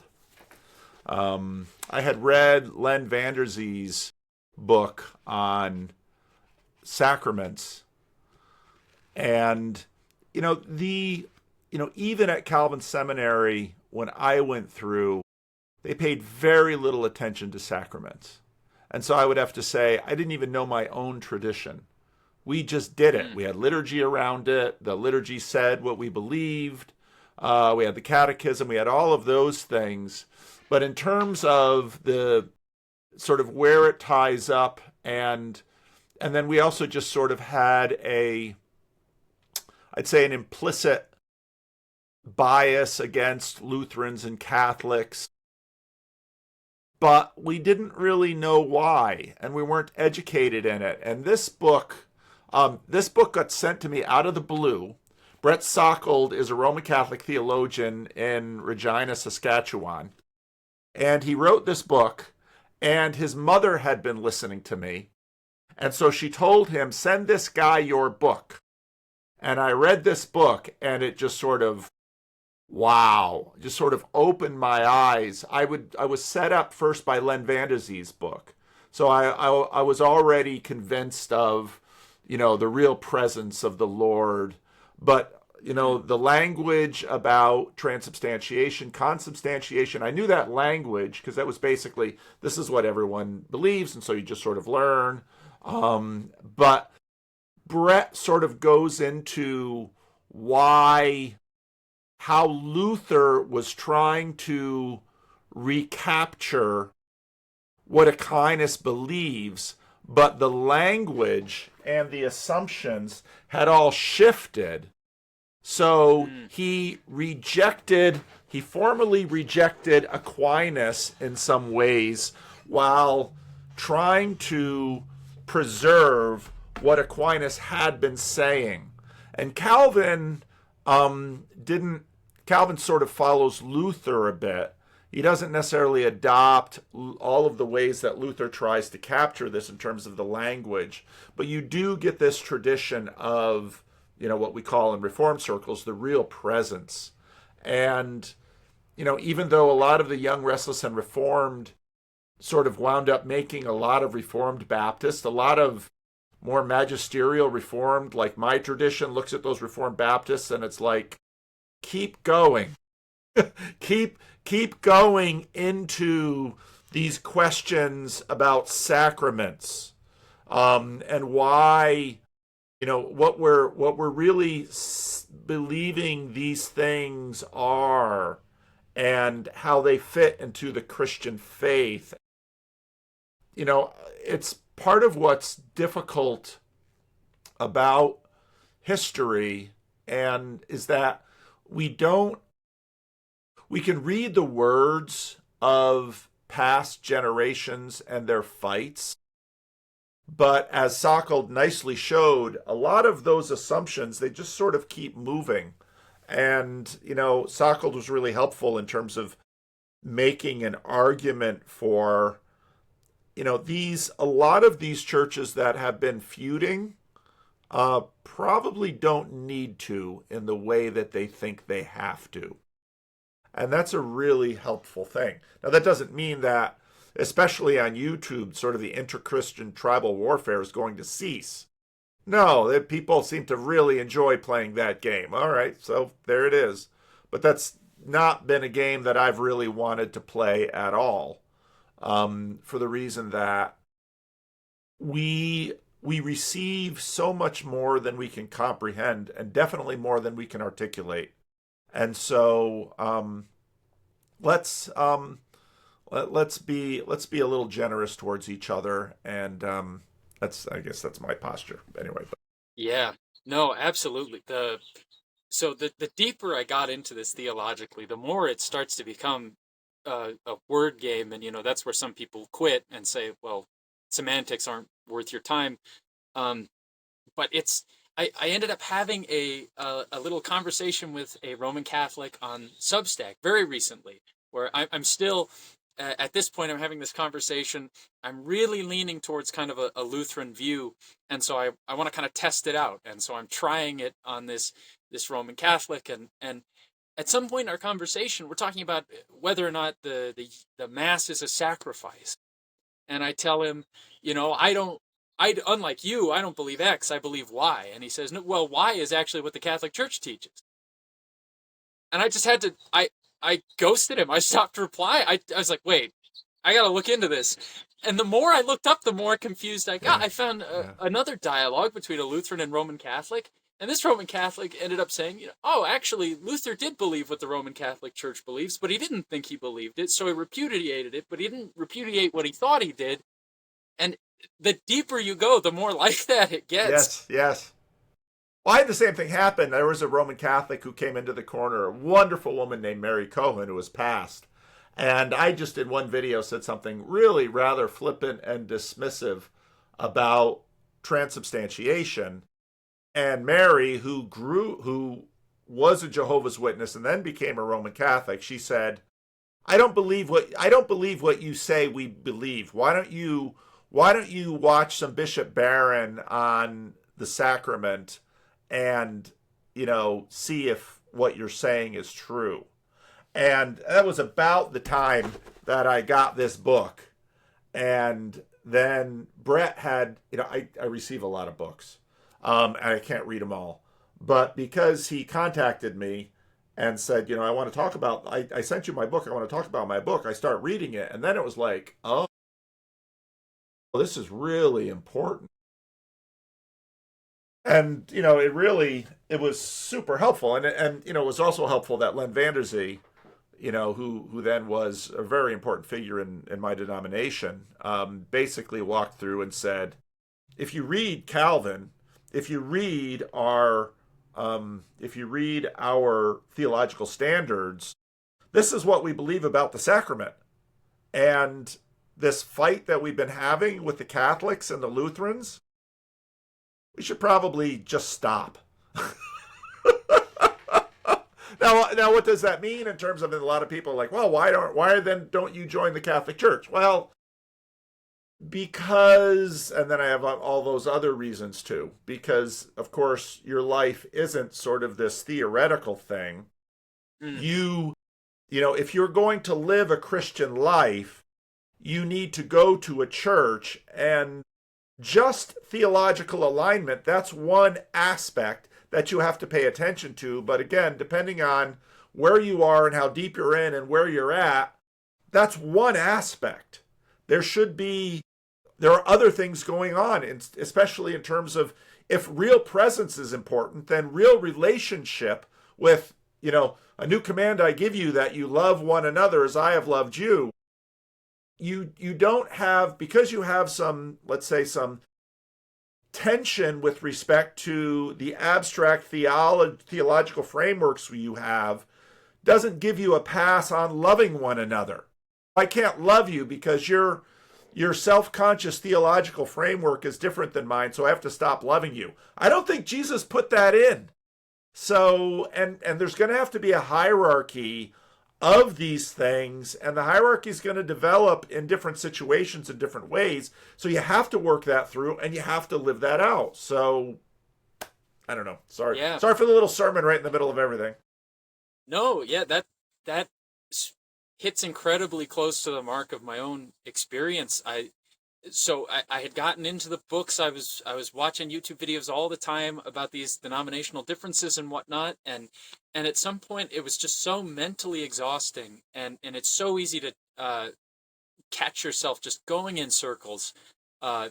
I had read Len Vanderzee's book on sacraments, and even at Calvin Seminary, when I went through, they paid very little attention to sacraments. And so I would have to say, I didn't even know my own tradition. We just did it. We had liturgy around it. The liturgy said what we believed. We had the catechism. We had all of those things. But in terms of the sort of where it ties up, and then we also just sort of had I'd say an implicit bias against Lutherans and Catholics, but we didn't really know why, and we weren't educated in it. And this book got sent to me out of the blue. Brett Sockold is a Roman Catholic theologian in Regina, Saskatchewan, and he wrote this book, and his mother had been listening to me, and so she told him, send this guy your book. And I read this book, and it just sort of, wow, just sort of opened my eyes. I was set up first by Len Vanderzee's book, so I was already convinced of, the real presence of the Lord, but the language about transubstantiation, consubstantiation, I knew that language because that was basically, this is what everyone believes, and so you just sort of learn. But Brett sort of goes into how Luther was trying to recapture what Aquinas believes, but the language and the assumptions had all shifted. So he formally rejected Aquinas in some ways while trying to preserve what Aquinas had been saying. And Calvin Calvin sort of follows Luther a bit. He doesn't necessarily adopt all of the ways that Luther tries to capture this in terms of the language, but you do get this tradition of, what we call in Reformed circles, the real presence. And, even though a lot of the young, restless, and Reformed sort of wound up making a lot of Reformed Baptists, a lot of more magisterial Reformed, like my tradition, looks at those Reformed Baptists and it's like, keep going. keep going into these questions about sacraments, and why, what we're really believing these things are, and how they fit into the Christian faith. It's part of what's difficult about history, and is that we can read the words of past generations and their fights, but as Sockold nicely showed, a lot of those assumptions, they just sort of keep moving. And, Sockold was really helpful in terms of making an argument for, a lot of these churches that have been feuding probably don't need to in the way that they think they have to. And that's a really helpful thing. Now, that doesn't mean that, especially on YouTube, sort of the inter-Christian tribal warfare is going to cease. No, people seem to really enjoy playing that game. All right, so there it is. But that's not been a game that I've really wanted to play at all, for the reason that we receive so much more than we can comprehend, and definitely more than we can articulate. And so let's be a little generous towards each other, and I guess that's my posture anyway. Yeah, no, absolutely. So the deeper I got into this theologically, the more it starts to become a word game, and that's where some people quit and say, well, semantics aren't worth your time. But I ended up having a little conversation with a Roman Catholic on Substack very recently, where I'm still, at this point, I'm having this conversation. I'm really leaning towards kind of a Lutheran view, and so I want to kind of test it out. And so I'm trying it on this Roman Catholic, and at some point in our conversation, we're talking about whether or not the Mass is a sacrifice. And I tell him, unlike you, I don't believe X, I believe Y. And he says, no, well, Y is actually what the Catholic Church teaches. And I just had to, I ghosted him. I stopped replying. I was like, wait, I got to look into this. And the more I looked up, the more confused I got. I found another dialogue between a Lutheran and Roman Catholic. And this Roman Catholic ended up saying, oh, actually, Luther did believe what the Roman Catholic Church believes, but he didn't think he believed it, so he repudiated it, but he didn't repudiate what he thought he did. And the deeper you go, the more like that it gets. Yes, yes. Well, I had the same thing happen. There was a Roman Catholic who came into the corner, a wonderful woman named Mary Cohen, who was passed. And I just in one video said something really rather flippant and dismissive about transubstantiation. And Mary, who was a Jehovah's Witness and then became a Roman Catholic, she said, I don't believe what you say we believe. Why don't you watch some Bishop Barron on the sacrament and, see if what you're saying is true. And that was about the time that I got this book. And then Brett had, I receive a lot of books, and I can't read them all. But because he contacted me and said, I want to talk about, I sent you my book, I want to talk about my book, I start reading it. And then it was like, oh, this is really important. And, it was super helpful. And it was also helpful that Len Vanderzee, who then was a very important figure in my denomination, basically walked through and said, if you read Calvin, if you read our theological standards, this is what we believe about the sacrament. And this fight that we've been having with the Catholics and the Lutherans, we should probably just stop. Now, what does that mean in terms of a lot of people are like, well, why then don't you join the Catholic Church? Well, because, and then I have all those other reasons too, because of course your life isn't sort of this theoretical thing. If you're going to live a Christian life, you need to go to a church, and just theological alignment, that's one aspect that you have to pay attention to. But again, depending on where you are and how deep you're in and where you're at, that's one aspect. There are other things going on, especially in terms of if real presence is important, then real relationship with, a new command I give you, that you love one another as I have loved you. You don't have, because you have some, let's say, some tension with respect to the abstract theological frameworks you have, doesn't give you a pass on loving one another. I can't love you because your self-conscious theological framework is different than mine, so I have to stop loving you. I don't think Jesus put that in. So, and there's going to have to be a hierarchy of these things, and the hierarchy is going to develop in different situations in different ways. So you have to work that through, and you have to live that out. So, I don't know. Sorry. Yeah. Sorry for the little sermon right in the middle of everything. No, yeah, that hits incredibly close to the mark of my own experience. I had gotten into the books. I was watching YouTube videos all the time about these denominational differences and whatnot, and at some point it was just so mentally exhausting, and it's so easy to catch yourself just going in circles.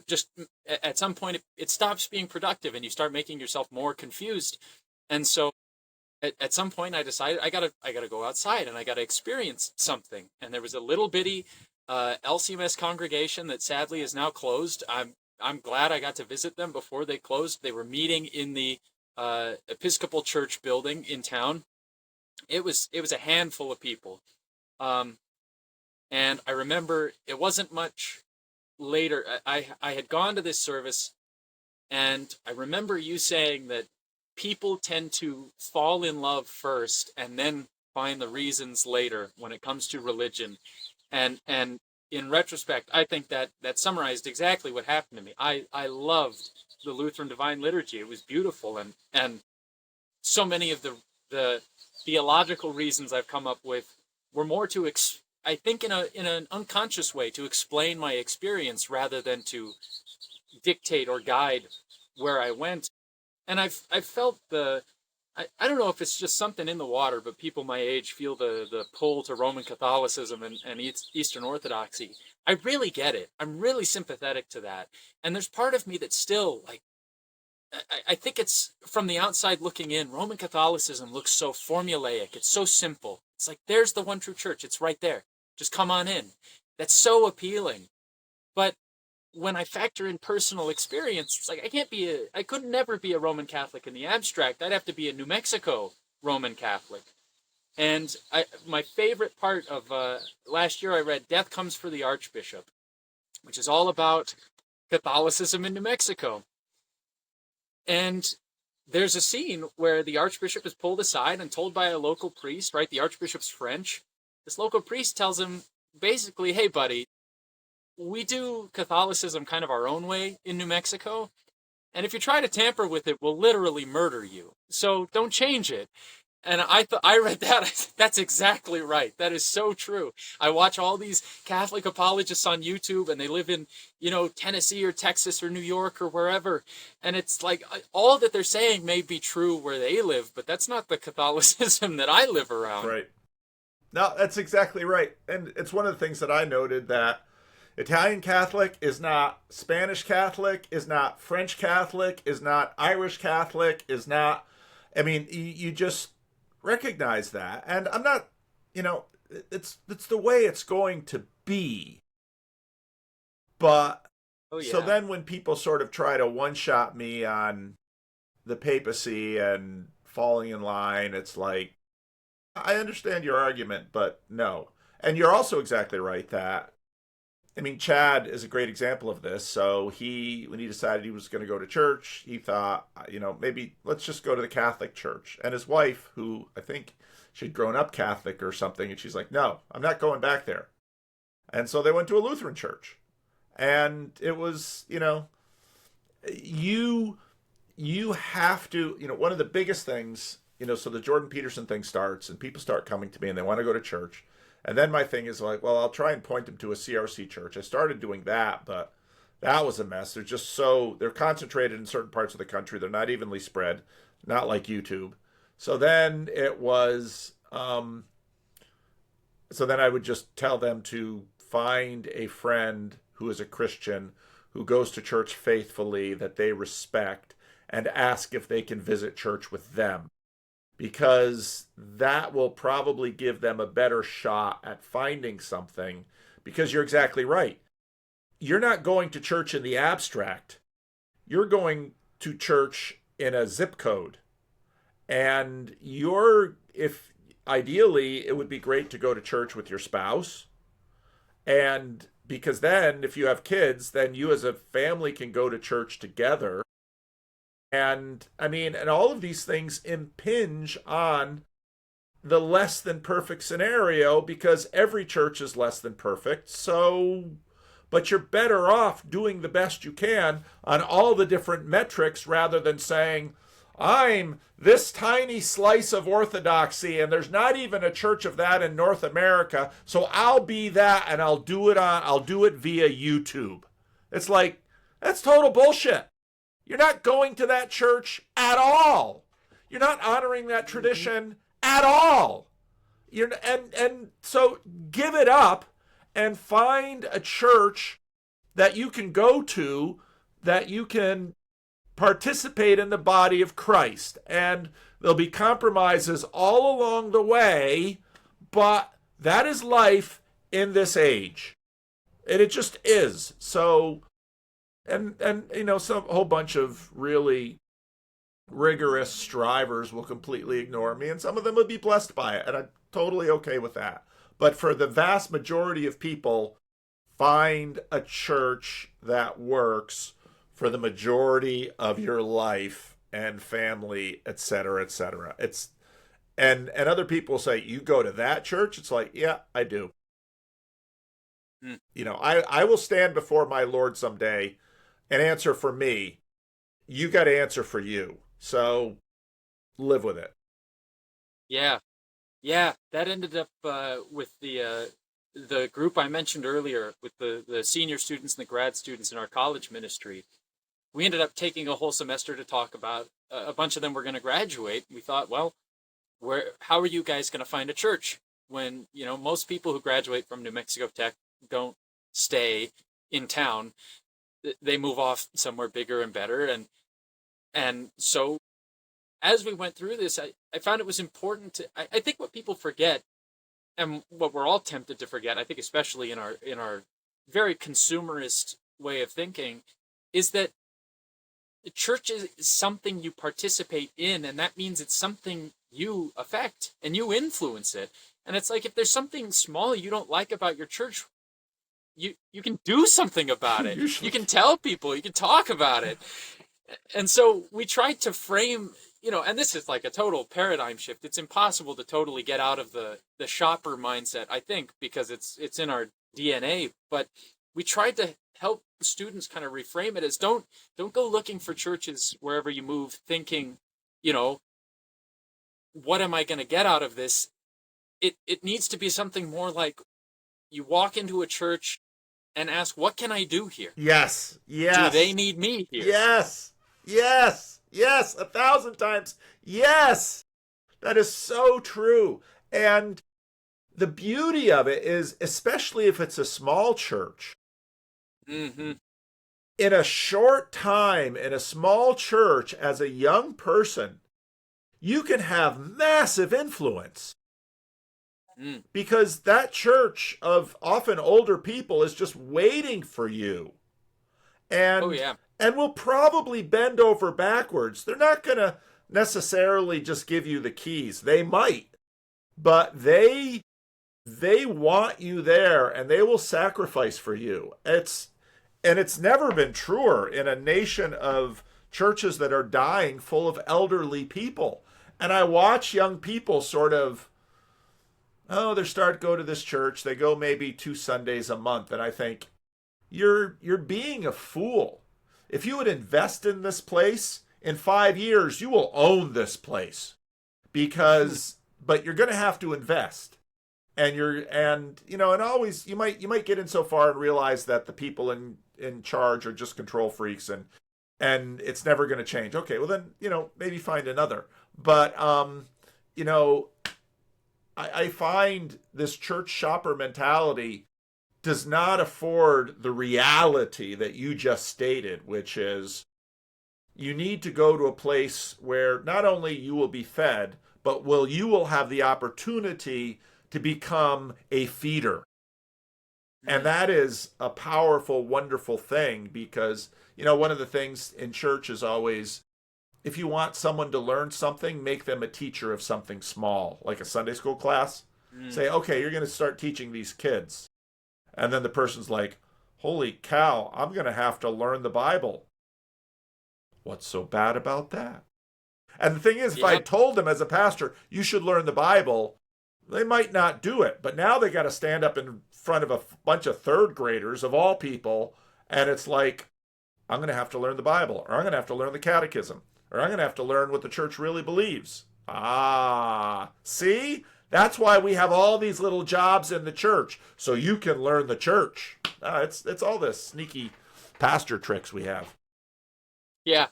Just at some point it stops being productive, and you start making yourself more confused. And so at some point I decided I gotta go outside and I gotta experience something. And there was a little bitty LCMS congregation that sadly is now closed. I'm glad I got to visit them before they closed. They were meeting in the Episcopal Church building in town. It was a handful of people, and I remember it wasn't much later. I had gone to this service, and I remember you saying that people tend to fall in love first and then find the reasons later when it comes to religion. And in retrospect, I think that summarized exactly what happened to me. I loved the Lutheran Divine Liturgy. It was beautiful, and so many of the theological reasons I've come up with were more to I think in an unconscious way, to explain my experience rather than to dictate or guide where I went. And I've felt I don't know if it's just something in the water, but people my age feel the pull to Roman Catholicism and Eastern Orthodoxy. I really get it. I'm really sympathetic to that. And there's part of me that's still like, I think it's from the outside looking in, Roman Catholicism looks so formulaic. It's so simple. It's like, there's the one true church. It's right there. Just come on in. That's so appealing. But when I factor in personal experience, it's like I could never be a Roman Catholic in the abstract. I'd have to be a New Mexico Roman Catholic. And my favorite part of last year, I read Death Comes for the Archbishop, which is all about Catholicism in New Mexico. And there's a scene where the Archbishop is pulled aside and told by a local priest, right? The Archbishop's French. This local priest tells him basically, hey, buddy, we do Catholicism kind of our own way in New Mexico. And if you try to tamper with it, we'll literally murder you. So don't change it. And I read that. That's exactly right. That is so true. I watch all these Catholic apologists on YouTube, and they live in, Tennessee or Texas or New York or wherever. And it's like all that they're saying may be true where they live, but that's not the Catholicism that I live around. Right. No, that's exactly right. And it's one of the things that I noted, that Italian Catholic is not Spanish Catholic, is not French Catholic, is not Irish Catholic, is not, you just recognize that. And I'm not, it's the way it's going to be. But So then when people sort of try to one-shot me on the papacy and falling in line, it's like, I understand your argument, but no. And you're also exactly right that, Chad is a great example of this. So when he decided he was going to go to church, he thought, maybe let's just go to the Catholic church. And his wife, who I think she'd grown up Catholic or something, and she's like, no, I'm not going back there. And so they went to a Lutheran church. And it was, you have to, one of the biggest things, so the Jordan Peterson thing starts and people start coming to me and they want to go to church. And then my thing is like, well, I'll try and point them to a CRC church. I started doing that, but that was a mess. They're concentrated in certain parts of the country. They're not evenly spread, not like YouTube. So then it was, so then I would just tell them to find a friend who is a Christian, who goes to church faithfully, that they respect, and ask if they can visit church with them. Because that will probably give them a better shot at finding something. Because you're exactly right. You're not going to church in the abstract. You're going to church in a zip code. And if ideally, it would be great to go to church with your spouse. And because then if you have kids, then you as a family can go to church together. And and all of these things impinge on the less than perfect scenario, because every church is less than perfect. But you're better off doing the best you can on all the different metrics, rather than saying, I'm this tiny slice of orthodoxy and there's not even a church of that in North America, so I'll be that and I'll do it via YouTube. It's like, that's total bullshit. You're not going to that church at all. You're not honoring that tradition at all. So give it up and find a church that you can go to, that you can participate in the body of Christ. And there'll be compromises all along the way, but that is life in this age. And it just is. So, and some whole bunch of really rigorous strivers will completely ignore me, and some of them will be blessed by it, and I'm totally okay with that. But for the vast majority of people, find a church that works for the majority of your life and family, etc., etc. And other people say, you go to that church? It's like, yeah, I do. I will stand before my Lord someday and answer for me. You got to answer for you. So live with it. Yeah. That ended up with the group I mentioned earlier, with the senior students and the grad students in our college ministry. We ended up taking a whole semester to talk about. A bunch of them were going to graduate. We thought, well, how are you guys going to find a church when most people who graduate from New Mexico Tech don't stay in town? They move off somewhere bigger and better. And so as we went through this, I found it was important to, I think what people forget, and what we're all tempted to forget, I think especially in our very consumerist way of thinking, is that the church is something you participate in, and that means it's something you affect and you influence it. And it's like, if there's something small you don't like about your church, you can do something about it. You can tell people, you can talk about it. And so we tried to frame, and this is like a total paradigm shift. It's impossible to totally get out of the shopper mindset, I think, because it's in our DNA. But we tried to help students kind of reframe it as, don't go looking for churches wherever you move, thinking, what am I going to get out of this? It needs to be something more like, you walk into a church and ask, what can I do here? Yes. Do they need me here? Yes. 1,000 times. Yes. That is so true. And the beauty of it is, especially if it's a small church, mm-hmm. in a short time, in a small church, as a young person, you can have massive influence. Because that church of often older people is just waiting for you. And, and will probably bend over backwards. They're not going to necessarily just give you the keys. They might. But they want you there, and they will sacrifice for you. It's never been truer in a nation of churches that are dying, full of elderly people. And I watch young people sort of, they start go to this church. They go maybe 2 Sundays a month. And I think, you're being a fool. If you would invest in this place, in 5 years, you will own this place. But you're going to have to invest. And always, you might get in so far and realize that the people in charge are just control freaks and it's never going to change. Okay, well then, maybe find another. But, I find this church shopper mentality does not afford the reality that you just stated, which is, you need to go to a place where not only you will be fed, but you will have the opportunity to become a feeder. And that is a powerful, wonderful thing, because, one of the things in church is always, if you want someone to learn something, make them a teacher of something small, like a Sunday school class. Say, okay, you're going to start teaching these kids. And then the person's like, holy cow, I'm going to have to learn the Bible. What's so bad about that? And the thing is, if I told them as a pastor, you should learn the Bible, they might not do it. But now they got to stand up in front of a bunch of third graders of all people. And it's like, I'm going to have to learn the Bible, or I'm going to have to learn the catechism, or I'm going to have to learn what the church really believes. See? That's why we have all these little jobs in the church, so you can learn the church. It's all this sneaky pastor tricks we have. Yeah,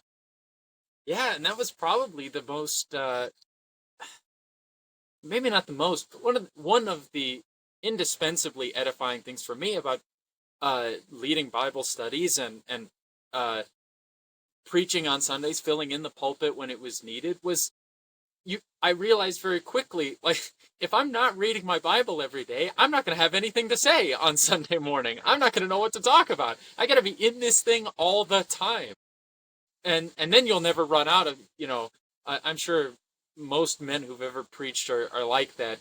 and that was probably the most, maybe not the most, but one of the indispensably edifying things for me about leading Bible studies and preaching on Sundays, filling in the pulpit when it was needed, was I realized very quickly, like, if I'm not reading my Bible every day, I'm not going to have anything to say on Sunday morning. I'm not going to know what to talk about. I got to be in this thing all the time. And then you'll never run out of, I'm sure most men who've ever preached are like that.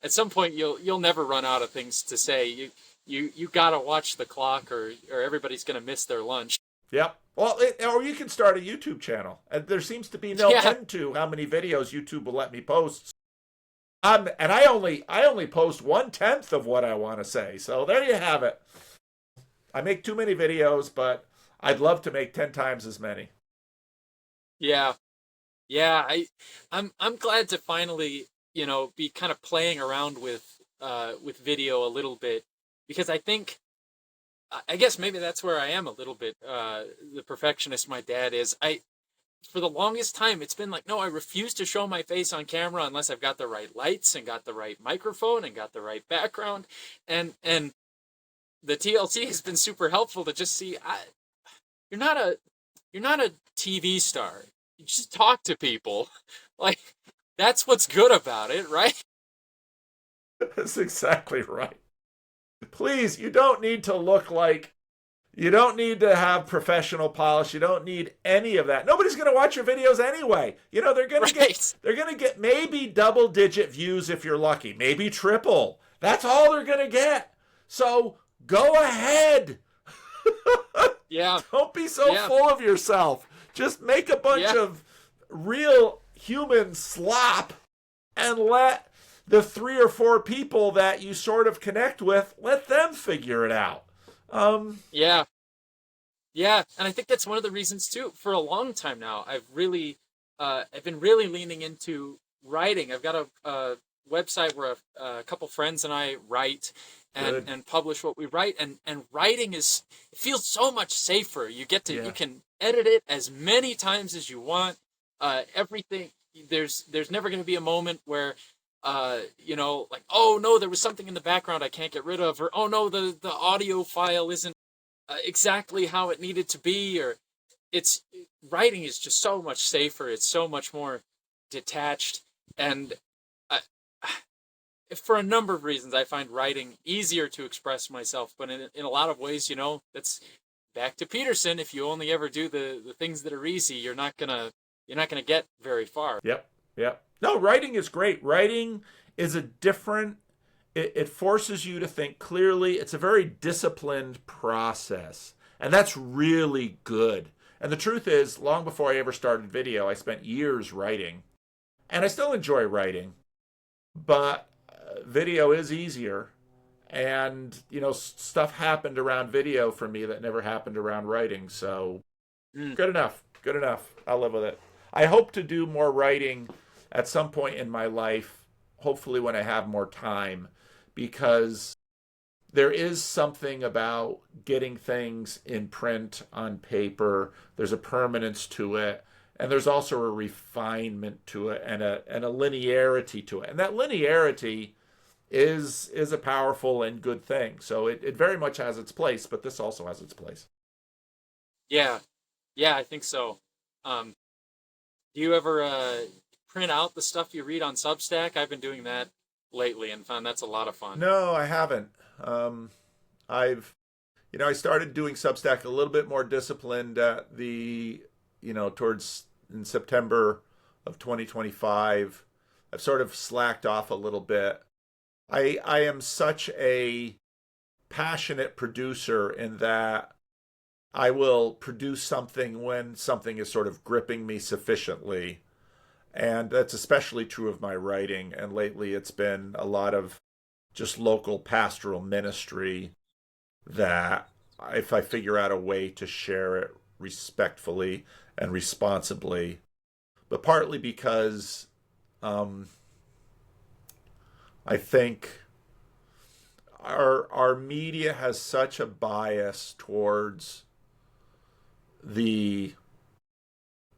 At some point you'll never run out of things to say. You got to watch the clock or everybody's going to miss their lunch. Yep. Well, or you can start a YouTube channel. And there seems to be no end to how many videos YouTube will let me post. And I only post 1/10 of what I want to say. So there you have it. I make too many videos, but I'd love to make 10 times as many. Yeah. I'm glad to finally, be kind of playing around with video a little bit, because I guess maybe that's where I am a little bit, the perfectionist my dad is. For the longest time, it's been like, no, I refuse to show my face on camera unless I've got the right lights and got the right microphone and got the right background. And the TLC has been super helpful to just see, you're not you're not a TV star. You just talk to people. Like, that's what's good about it, right? That's exactly right. Please, you don't need to look like, you don't need to have professional polish. You don't need any of that. Nobody's going to watch your videos anyway. You know, Right. they're going to get maybe double digit views if you're lucky, maybe triple. That's all they're going to get. So go ahead. Yeah. Don't be so Yeah. full of yourself. Just make a bunch Yeah. of real human slop and let the 3 or 4 people that you sort of connect with, let them figure it out. Yeah. Yeah. And I think that's one of the reasons too. For a long time now, I've been really leaning into writing. I've got a website where a couple friends and I write Good. and publish what we write. And writing it feels so much safer. You Yeah. can edit it as many times as you want. Everything, there's never going to be a moment where, like, oh no, there was something in the background I can't get rid of, or oh no, the audio file isn't exactly how it needed to be, or it's writing is just so much safer. It's so much more detached, and I, for a number of reasons, I find writing easier to express myself. But in a lot of ways, that's back to Peterson. If you only ever do the things that are easy, you're not gonna get very far. Yep. Yep. No, writing is great. Writing is a different, it forces you to think clearly. It's a very disciplined process. And that's really good. And the truth is, long before I ever started video, I spent years writing. And I still enjoy writing, but video is easier. And, stuff happened around video for me that never happened around writing. So Mm. good enough. Good enough. I'll live with it. I hope to do more writing at some point in my life, hopefully when I have more time, because there is something about getting things in print on paper. There's a permanence to it, and there's also a refinement to it and a linearity to it. And that linearity is a powerful and good thing. So it very much has its place, but this also has its place. Yeah, yeah, I think so. Um, do you ever print out the stuff you read on Substack? I've been doing that lately and found that's a lot of fun. No, I haven't. I've, I started doing Substack a little bit more disciplined at towards in September of 2025. I've sort of slacked off a little bit. I am such a passionate producer in that I will produce something when something is sort of gripping me sufficiently. And that's especially true of my writing. And lately it's been a lot of just local pastoral ministry that if I figure out a way to share it respectfully and responsibly, but partly because um, I think our media has such a bias towards the,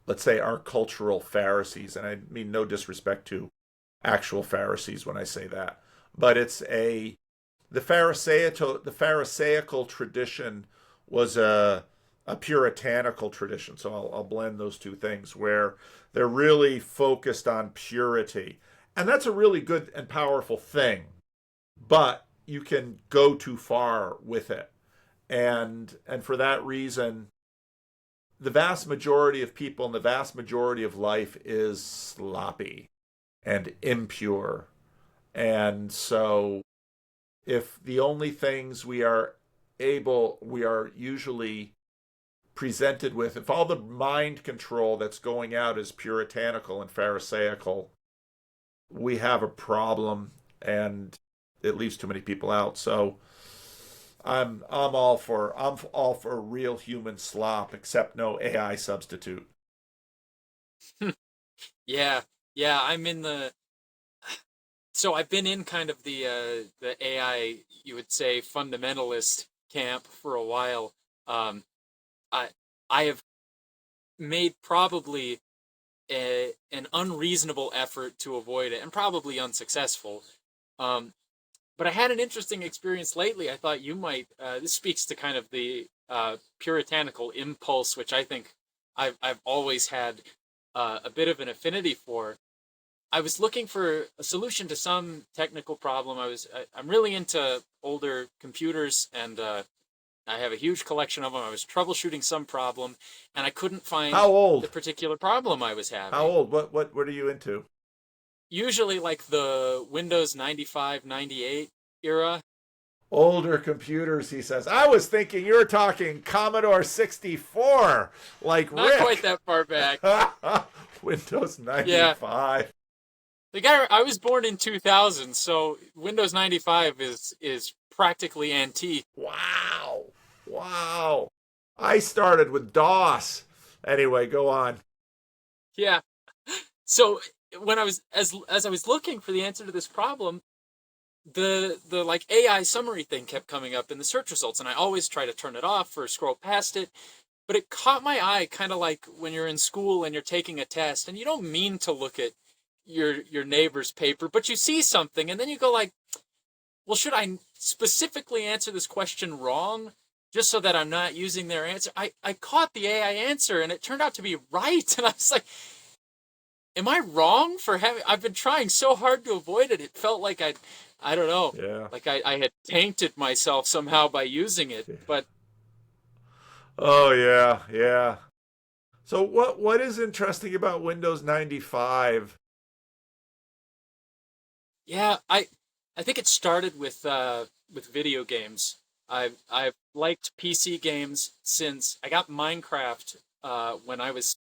let's say, our cultural Pharisees, and I mean no disrespect to actual Pharisees when I say that, but the Pharisaical tradition was a puritanical tradition. So I'll blend those two things where they're really focused on purity, and that's a really good and powerful thing. But you can go too far with it, and for that reason, the vast majority of people and the vast majority of life is sloppy and impure. And so if the only things we are usually presented with, if all the mind control that's going out is puritanical and pharisaical, we have a problem, and it leaves too many people out. So I'm all for real human slop, except no AI substitute. Yeah, yeah, so I've been in kind of the AI, you would say, fundamentalist camp for a while. I I have made probably an unreasonable effort to avoid it, and probably unsuccessful. Um, but I had an interesting experience lately. I thought you might. This speaks to kind of the puritanical impulse, which I think I've always had a bit of an affinity for. I was looking for a solution to some technical problem. I'm really into older computers, and I have a huge collection of them. I was troubleshooting some problem, and I couldn't How find the old? particular problem I was How having. old? What are you into? Usually like the Windows 95, 98 era. Older computers, he says. I was thinking you were talking Commodore 64, like Not quite Rick. that far back. Windows Yeah. 95. The guy I was born in 2000, so Windows 95 is practically antique. Wow. Wow. I started with DOS. Anyway, go on. Yeah. So when I was as I was looking for the answer to this problem, the like AI summary thing kept coming up in the search results, and I always try to turn it off or scroll past it. But it caught my eye, kind of like when you're in school and you're taking a test, and you don't mean to look at your neighbor's paper, but you see something, and then you go like, well, should I specifically answer this question wrong just so that I'm not using their answer? I caught the AI answer, and it turned out to be right, and I was like, am I wrong for having? I've been trying so hard to avoid it. It felt like I don't know, Yeah. like I had tainted myself somehow by using it. But Oh yeah, yeah. So what is interesting about Windows 95? yeah, I think it started with video games. I've liked PC games since I got Minecraft when I was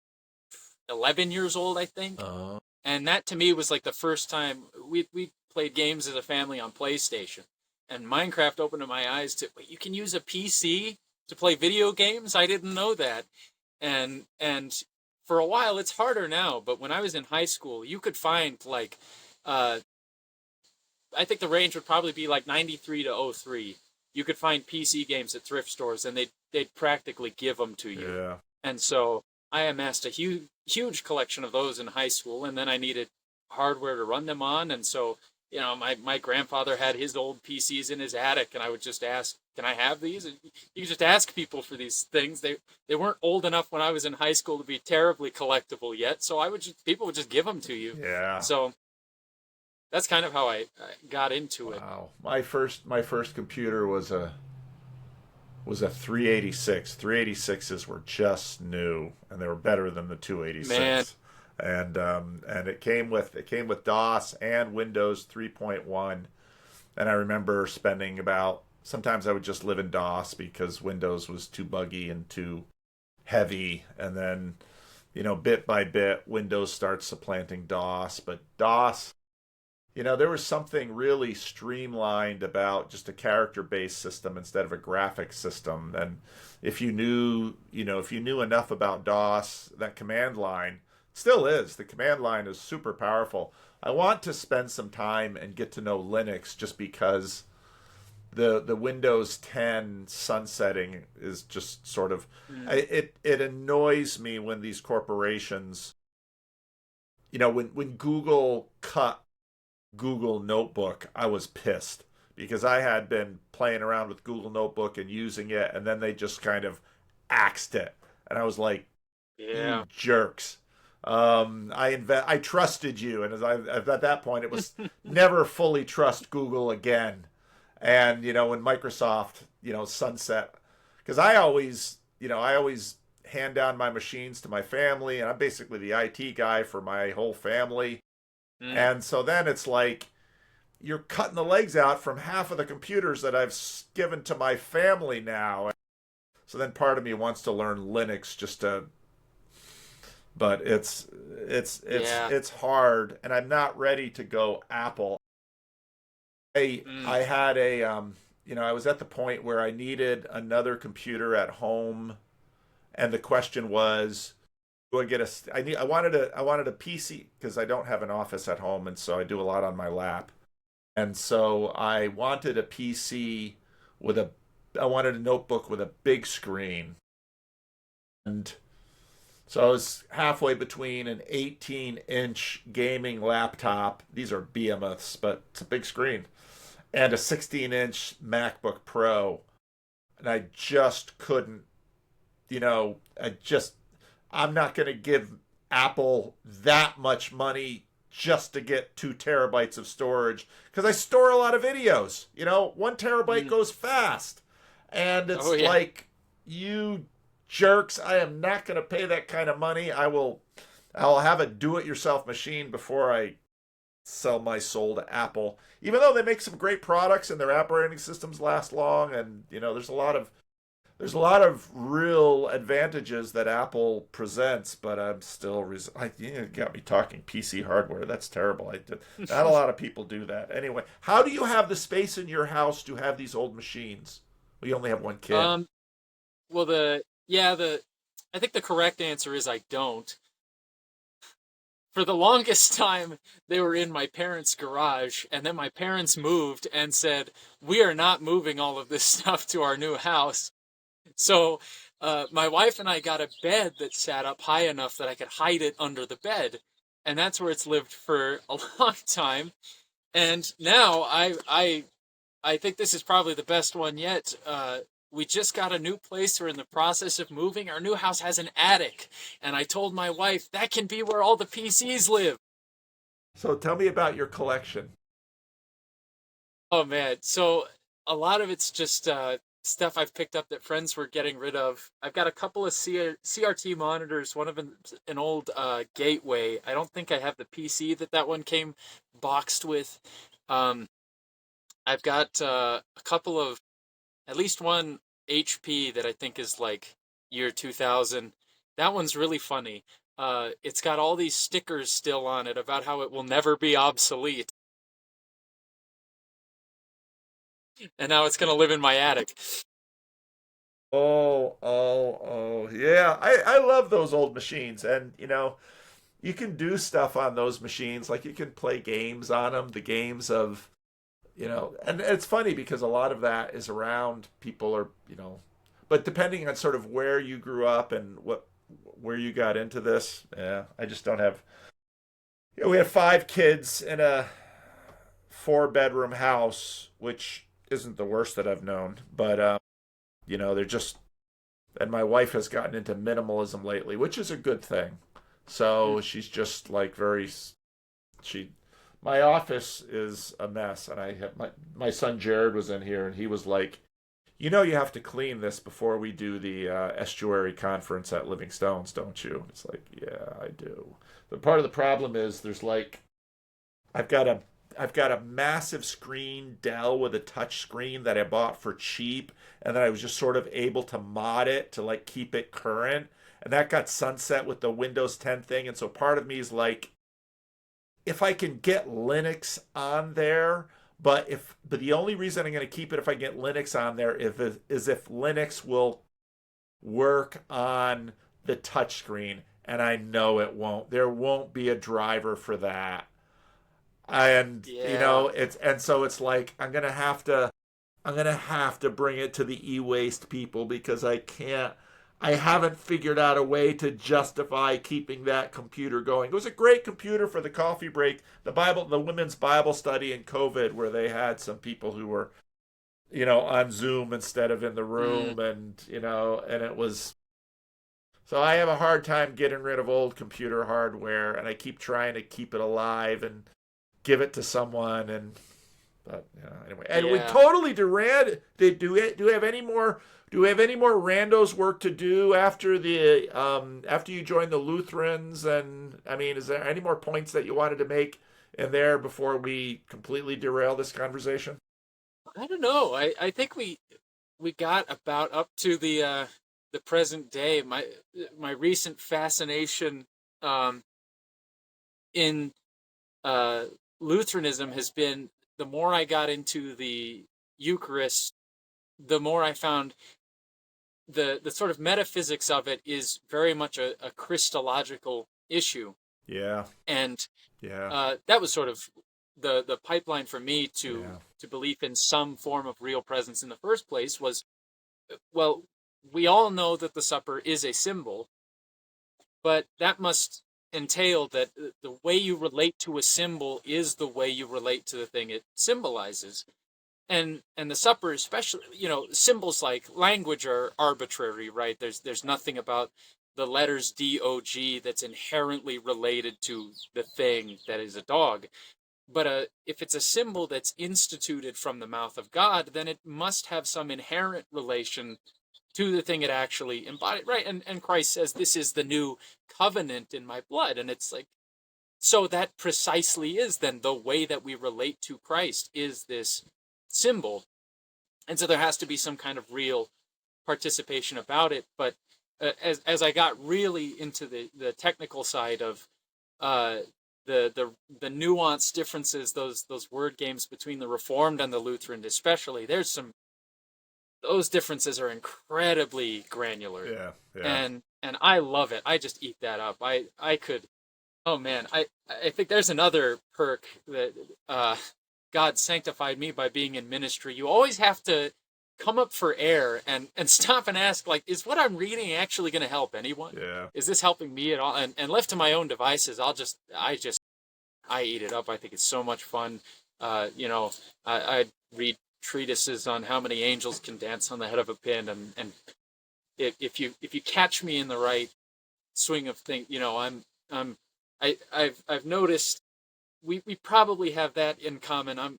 11 years old, I think. Uh, And that to me was like the first time we played games as a family on PlayStation. And Minecraft opened my eyes to, wait, you can use a PC to play video games? I didn't know that. And for a while it's harder now, but when I was in high school, you could find like uh I think the range would probably be like 93 to '03. You could find PC games at thrift stores, and they'd practically give them to you. yeah. And so I amassed a huge collection of those in high school, and then I needed hardware to run them on. And so, my grandfather had his old PCs in his attic, and I would just ask, "Can I have these?" And you could just ask people for these things. They weren't old enough when I was in high school to be terribly collectible yet, so people would just give them to you. Yeah. So that's kind of how I got into it. Wow. My first computer was a 386. 386s were just new, and they were better than the Man, 286. And it came with DOS and Windows 3.1. And I remember spending about sometimes I would just live in DOS because Windows was too buggy and too heavy, and then bit by bit Windows starts supplanting DOS, but DOS, there was something really streamlined about just a character-based system instead of a graphic system. And if you knew enough about DOS, that command line still is. The command line is super powerful. I want to spend some time and get to know Linux just because the Windows 10 sunsetting is just sort of mm, it annoys me when these corporations, when Google cut Google Notebook, I was pissed because I had been playing around with Google Notebook and using it, and then they just kind of axed it, and I was like, "You yeah. jerks!" I trusted you, and at that point, it was never fully trust Google again. And when Microsoft, sunset, because I always hand down my machines to my family, and I'm basically the IT guy for my whole family. Mm, And so then it's like you're cutting the legs out from half of the computers that I've given to my family now. So then part of me wants to learn Linux just to, but yeah. it's hard, and I'm not ready to go Apple. I Mm, had I was at the point where I needed another computer at home, and the question was, do I get I wanted a PC because I don't have an office at home, and so I do a lot on my lap. And so I wanted a PC with a I wanted a notebook with a big screen. And so I was halfway between an 18-inch gaming laptop. These are behemoths, but it's a big screen. And a 16-inch MacBook Pro. And I just couldn't, I just I'm not going to give Apple that much money just to get 2 terabytes of storage because I store a lot of videos. 1 terabyte Mm. goes fast. And Oh it's yeah. like, you jerks, I am not going to pay that kind of money. I'll have a do-it-yourself machine before I sell my soul to Apple. Even though they make some great products and their operating systems last long, and there's a lot of real advantages that Apple presents, but I'm still you got me talking PC hardware. That's terrible. Not a lot of people do that. Anyway, how do you have the space in your house to have these old machines? Well, you only have one kid. Um, well, the I think the correct answer is I don't. For the longest time, they were in my parents' garage, and then my parents moved and said, "We are not moving all of this stuff to our new house." So, my wife and I got a bed that sat up high enough that I could hide it under the bed, and that's where it's lived for a long time. And now I think this is probably the best one yet. We just got a new place. We're in the process of moving. Our new house has an attic, and I told my wife that can be where all the PCs live. So tell me about your collection. Oh man, so a lot of it's just stuff I've picked up that friends were getting rid of. I've got a couple of CRT monitors. One of them, an old Gateway. I don't think I have the PC that one came boxed with. Um, I've got a couple of, at least one HP that I think is like year 2000. That one's really funny. It's got all these stickers still on it about how it will never be obsolete, and now it's gonna live in my attic. Oh, oh, oh, yeah. I love those old machines, and you can do stuff on those machines. Like, you can play games on them. The games of and it's funny because a lot of that is around people are but depending on sort of where you grew up and where you got into this. Yeah, I just don't have. We have 5 kids in a 4-bedroom house, which isn't the worst that I've known, but they're just. And my wife has gotten into minimalism lately, which is a good thing. So she's just like very. She My office is a mess, and I have my son Jared was in here, and he was like, you have to clean this before we do the estuary conference at Living Stones, don't you? It's like, yeah, I do. But part of the problem is there's like, I've got a I've got a massive screen Dell with a touch screen that I bought for cheap, and then I was just sort of able to mod it to like keep it current, and that got sunset with the Windows 10 thing, and so part of me is like, if I can get Linux on there, but the only reason I'm going to keep it if I get Linux on there is if Linux will work on the touchscreen, and I know it won't. There won't be a driver for that, and Yeah. so it's like I'm gonna have to bring it to the e-waste people because I haven't figured out a way to justify keeping that computer going. It was a great computer for the coffee break, the women's Bible study in COVID, where they had some people who were, on Zoom instead of in the Mm, room, and it was. So I have a hard time getting rid of old computer hardware, and I keep trying to keep it alive and give it to someone, but anyway, and we yeah. totally derad. Do we have any more? Do we have any more Randos work to do after you join the Lutherans? And I mean, is there any more points that you wanted to make in there before we completely derail this conversation? I don't know. I think we got about up to the present day. My recent fascination um in uh Lutheranism has been, the more I got into the Eucharist, the more I found the sort of metaphysics of it is very much a Christological issue. Yeah, And yeah, that was sort of the pipeline for me yeah, to belief in some form of real presence in the first place was, well, we all know that the supper is a symbol, but that must entail that the way you relate to a symbol is the way you relate to the thing it symbolizes. And the supper, especially, symbols like language are arbitrary, right? There's nothing about the letters DOG that's inherently related to the thing that is a dog. But if it's a symbol that's instituted from the mouth of God, then it must have some inherent relation to the thing it actually embodied, right? And Christ says, "This is the new covenant in my blood," and it's like, so that precisely is then the way that we relate to Christ is this symbol, and so there has to be some kind of real participation about it. But as I got really into the technical side of uh, the nuanced differences, those word games between the Reformed and the Lutheran, especially, there's some those differences are incredibly granular, Yeah, yeah. and I love it. I just eat that up. I could. Oh man, I think there's another perk that God sanctified me by being in ministry. You always have to come up for air and stop and ask, like, is what I'm reading actually going to help anyone? Yeah. Is this helping me at all? And left to my own devices, I eat it up. I think it's so much fun. I read treatises on how many angels can dance on the head of a pin, and if you catch me in the right swing of things, I've noticed we probably have that in common. I'm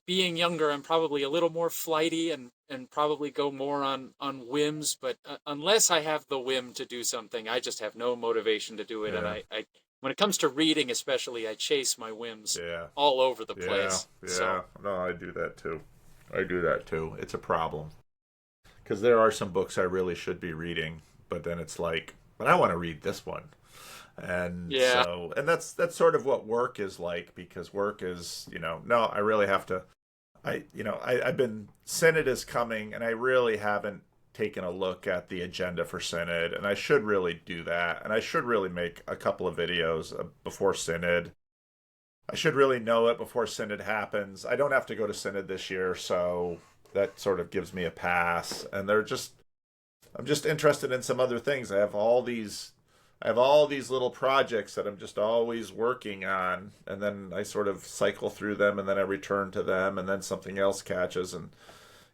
being younger. I'm probably a little more flighty and probably go more on whims. But unless I have the whim to do something, I just have no motivation to do it. Yeah. And I when it comes to reading, especially, I chase my whims Yeah. all over the Yeah. place. Yeah. So, No, I do that too. It's a problem. Because there are some books I really should be reading, but then it's like, but I want to read this one. And yeah, so, and that's sort of what work is like, because work is, no, I really have to, I've been, Synod is coming, and I really haven't taken a look at the agenda for Synod, and I should really do that. And I should really make a couple of videos before Synod. I should really know it before Synod happens. I don't have to go to Synod this year, so that sort of gives me a pass. And I'm just interested in some other things. I have all these little projects that I'm just always working on, and then I sort of cycle through them, and then I return to them, and then something else catches, and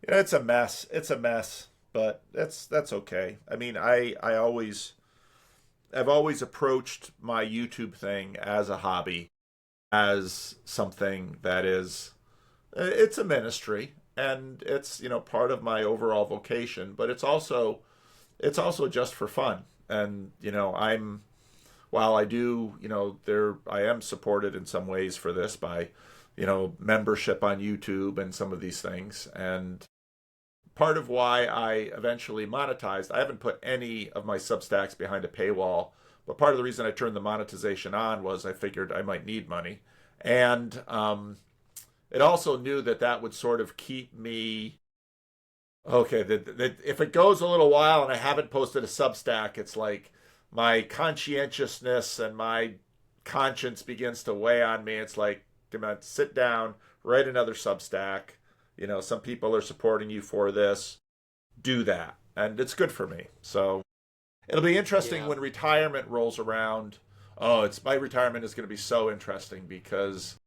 it's a mess. It's a mess, but that's okay. I mean, I've always approached my YouTube thing as a hobby, as something that is, it's a ministry, and it's part of my overall vocation, but it's also just for fun. And while I do, I am supported in some ways for this by membership on YouTube and some of these things. And part of why I eventually monetized, I haven't put any of my Substacks behind a paywall, but part of the reason I turned the monetization on was I figured I might need money. And it also knew that would sort of keep me, okay, if it goes a little while and I haven't posted a Substack, it's like my conscientiousness and my conscience begins to weigh on me. It's like, come on, sit down, write another Substack. Some people are supporting you for this. Do that. And it's good for me. So it'll be interesting when retirement rolls around. Oh, my retirement is going to be so interesting, because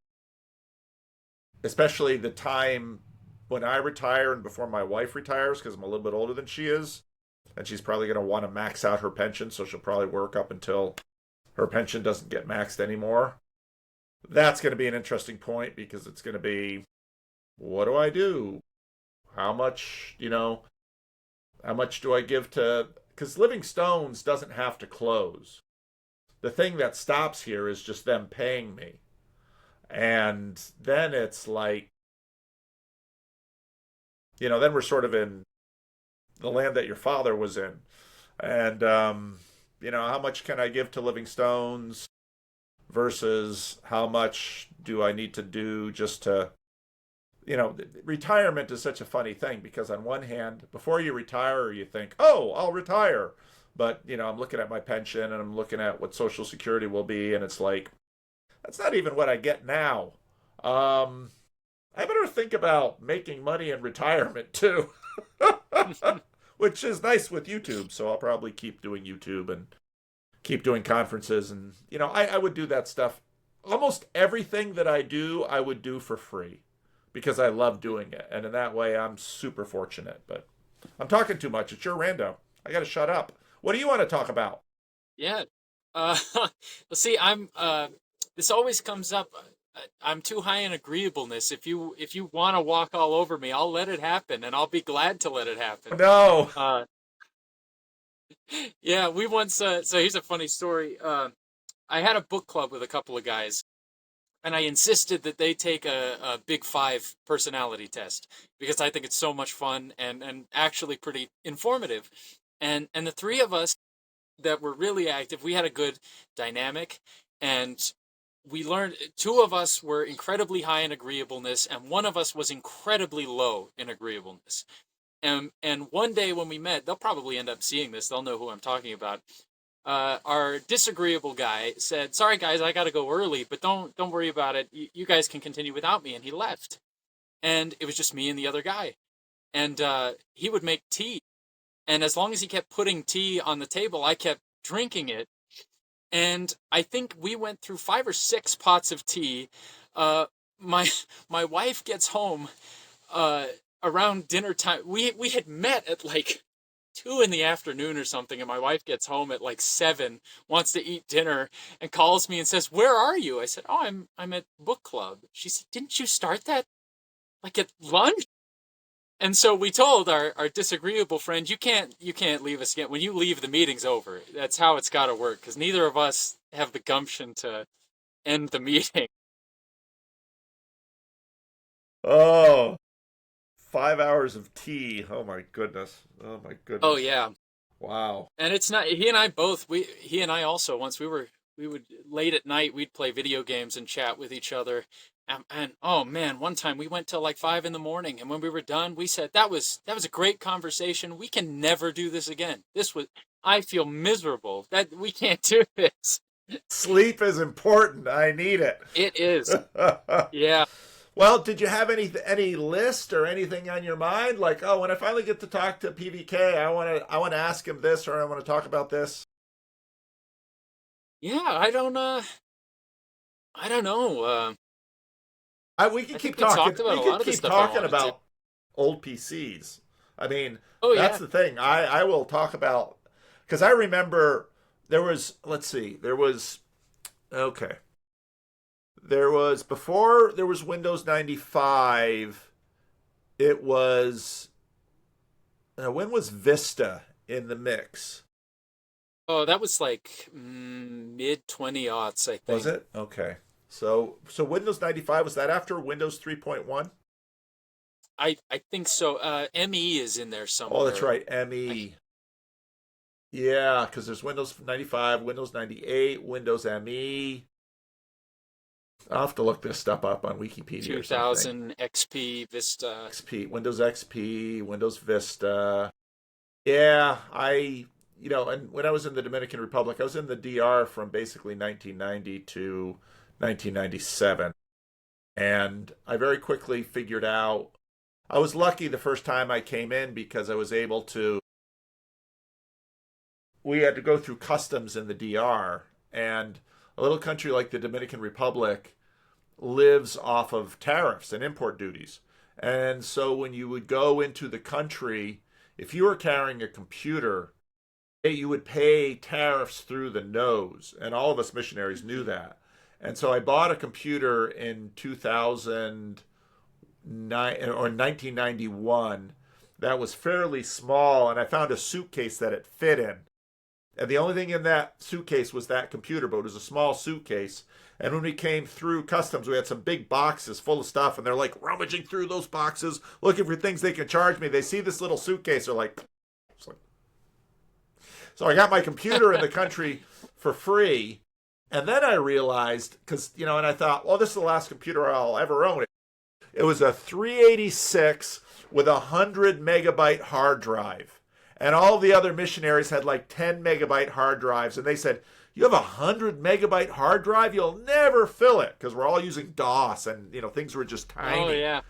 especially the time when I retire and before my wife retires, because I'm a little bit older than she is, and she's probably going to want to max out her pension, so she'll probably work up until her pension doesn't get maxed anymore. That's going to be an interesting point, because it's going to be, what do I do? How much do I give to, because Living Stones doesn't have to close. The thing that stops here is just them paying me. And then it's like, then we're sort of in the land that your father was in. And, how much can I give to Living Stones versus how much do I need to do just to, retirement is such a funny thing, because on one hand, before you retire, you think, oh, I'll retire. But, I'm looking at my pension and I'm looking at what Social Security will be, and it's like, that's not even what I get now. I better think about making money in retirement too. Which is nice with YouTube, so I'll probably keep doing YouTube and keep doing conferences. And, I would do that stuff. Almost everything that I do, I would do for free, because I love doing it. And in that way, I'm super fortunate. But I'm talking too much. It's your rando. I got to shut up. What do you want to talk about? Yeah. Let's see. This always comes up. I'm too high in agreeableness. If you want to walk all over me, I'll let it happen, and I'll be glad to let it happen. No. Uh, yeah, we once. So here's a funny story. I had a book club with a couple of guys, and I insisted that they take a Big Five personality test because I think it's so much fun and actually pretty informative. And the three of us that were really active, we had a good dynamic, and we learned two of us were incredibly high in agreeableness, and one of us was incredibly low in agreeableness. And one day when we met, they'll probably end up seeing this. They'll know who I'm talking about. Our disagreeable guy said, "Sorry guys, I got to go early, but don't worry about it. You guys can continue without me." And he left, and it was just me and the other guy. And he would make tea, and as long as he kept putting tea on the table, I kept drinking it. And I think we went through 5 or 6 pots of tea. Uh, my my wife gets home uh, around dinner time. We had met at like 2 in the afternoon or something, and my wife gets home at like 7, wants to eat dinner, and calls me and says, "Where are you?" I said, "Oh, I'm at book club." She said, "Didn't you start that like at lunch?" And so we told our disagreeable friend, you can't leave us again. When you leave, the meeting's over. That's how it's got to work, because neither of us have the gumption to end the meeting. Oh, 5 hours of tea. Oh my goodness. Oh my Oh goodness. yeah, Wow. and it's not he and I both. He and I also once we would late at night we'd play video games and chat with each other. And oh man, one time we went till like 5 in the morning, and when we were done, we said that was a great conversation. We can never do this again. This was I feel miserable that we can't do this. Sleep is important. I need it. It is. Yeah. Well, did you have any list or anything on your mind? Like, oh, when I finally get to talk to PVK, I want to ask him this, or I want to talk about this. Yeah, I don't know. We I could keep think we talking. talked about We a could lot of the keep stuff I talking wanted to. about old PCs. I mean, Oh that's yeah. the thing. I will talk about because I remember there was. Let's see. There was okay. There was before there was Windows 95. It was when was Vista in the mix? Oh, that was like mid 20 aughts, I Was think. it? Okay. So Windows 95 was that after Windows 3.1? I think so. ME is in there Oh, that's somewhere. right. I ME. Yeah, because there's Windows 95, Windows 98, Windows ME. I'll have to look this stuff up on Wikipedia or something. 2000 XP Vista. XP, Windows XP, Windows Vista. Yeah, and when I was in the Dominican Republic, I was in the DR from basically 1990 to 1997. And I very quickly figured out I was lucky the first time I came in because I was able to. We had to go through customs in the DR, and a little country like the Dominican Republic lives off of tariffs and import duties. And so when you would go into the country, if you were carrying a computer, you would pay tariffs through the nose. And all of us missionaries knew Mhm. that. And so I bought a computer in 2009 or 1991 that was fairly small, and I found a suitcase that it fit in. And the only thing in that suitcase was that computer, but it was a small suitcase. And when we came through customs, we had some big boxes full of stuff, and they're like rummaging through those boxes, looking for things they can charge me. They see this little suitcase, they're like, so I got my computer in the country for free. And then I realized, and I thought, well, this is the last computer I'll ever own. It was a 386 with a 100 megabyte hard drive. And all the other missionaries had like 10 megabyte hard drives. And they said, you have a 100 megabyte hard drive? You'll never fill it because we're all using DOS and, things were just Oh tiny. yeah.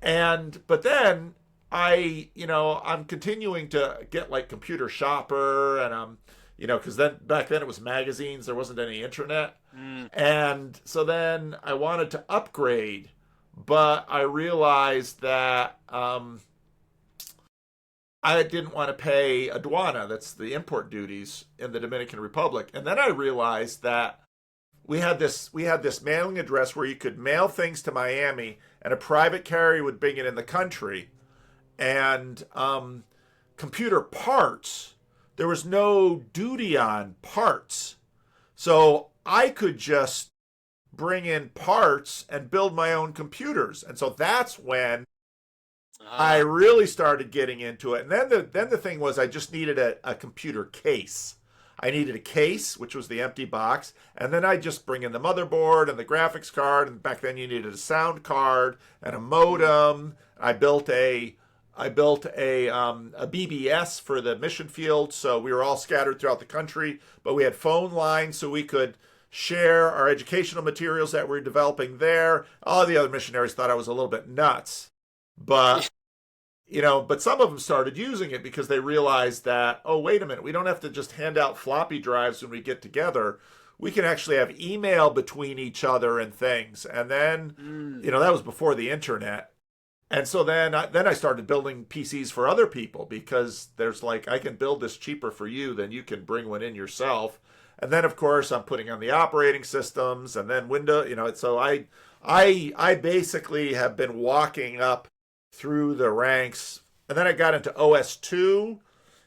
But then I'm continuing to get like Computer Shopper and because then back then it was magazines, there wasn't any internet. Mm. And so then I wanted to upgrade, but I realized that I didn't want to pay aduana, that's the import duties in the Dominican Republic. And then I realized that we had this mailing address where you could mail things to Miami and a private carrier would bring it in the country. And computer parts, there was no duty on parts. So I could just bring in parts and build my own computers. And so that's when I really started getting into it. And then the thing was I just needed a computer case. I needed a case, which was the empty box, and then I just bring in the motherboard and the graphics card. And back then you needed a sound card and a modem. I built a BBS for the mission field, so we were all scattered throughout the country, but we had phone lines so we could share our educational materials that we were developing there. All the other missionaries thought I was a little bit nuts, but but some of them started using it because they realized that, oh, wait a minute, we don't have to just hand out floppy drives when we get together. We can actually have email between each other and things. And then, that was before the internet. And so then I started building PCs for other people because there's like, I can build this cheaper for you than you can bring one in yourself. And then, of course, I'm putting on the operating systems and then Windows, so I basically have been walking up through the ranks. And then I got into OS2.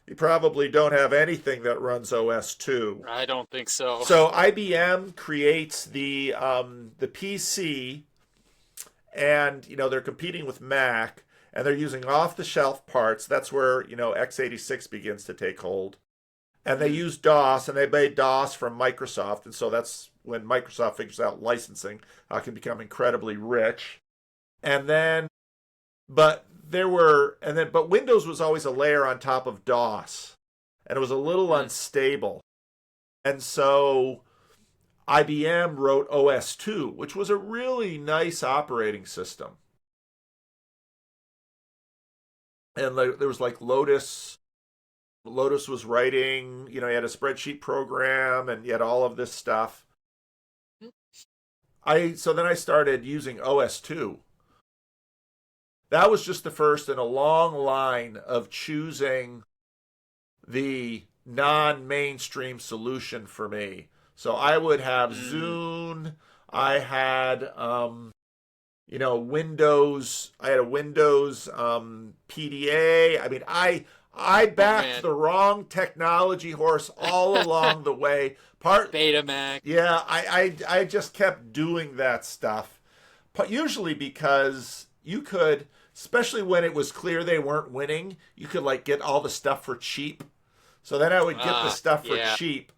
You probably don't have anything that runs OS2. I don't think so. So IBM creates the PC, and they're competing with Mac, and they're using off-the-shelf parts. That's where x86 begins to take hold. And they use DOS, and they made DOS from Microsoft, and so that's when Microsoft figures out licensing, how it can become incredibly rich. And then But Windows was always a layer on top of DOS, and it was a little unstable. And so IBM wrote OS2, which was a really nice operating system. And there was like Lotus. Lotus was writing, you had a spreadsheet program, and you had all of this stuff. So then I started using OS2. That was just the first in a long line of choosing the non-mainstream solution for me. So I would have Zune. I had, Windows. I had a Windows PDA. I mean, I backed the wrong technology horse all along the way. Betamax. Yeah, I just kept doing that stuff. Usually because you could, especially when it was clear they weren't winning, you could like get all the stuff for cheap. So then I would get the stuff for cheap,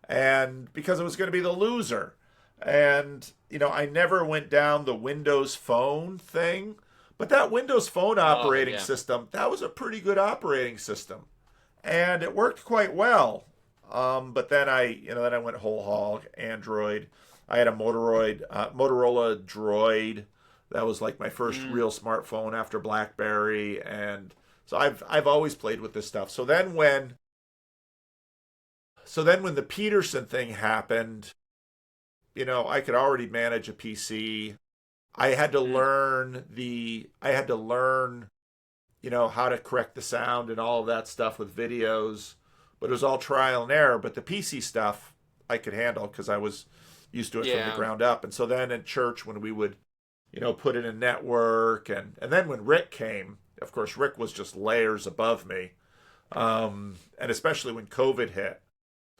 and because it was going to be the loser. And I never went down the Windows Phone thing, but that Windows Phone operating system, that was a pretty good operating system, and it worked quite well. But then I went whole hog Android. I had a Motorola Droid. That was like my first real smartphone after BlackBerry, and so I've always played with this stuff. So then when the Peterson thing happened, I could already manage a PC. I had to learn how to correct the sound and all of that stuff with videos, but it was all trial and error. But the PC stuff I could handle because I was used to it from the ground up. And so then in church when we would put in a network. And then when Rick came, of course, Rick was just layers above me. And especially when COVID hit.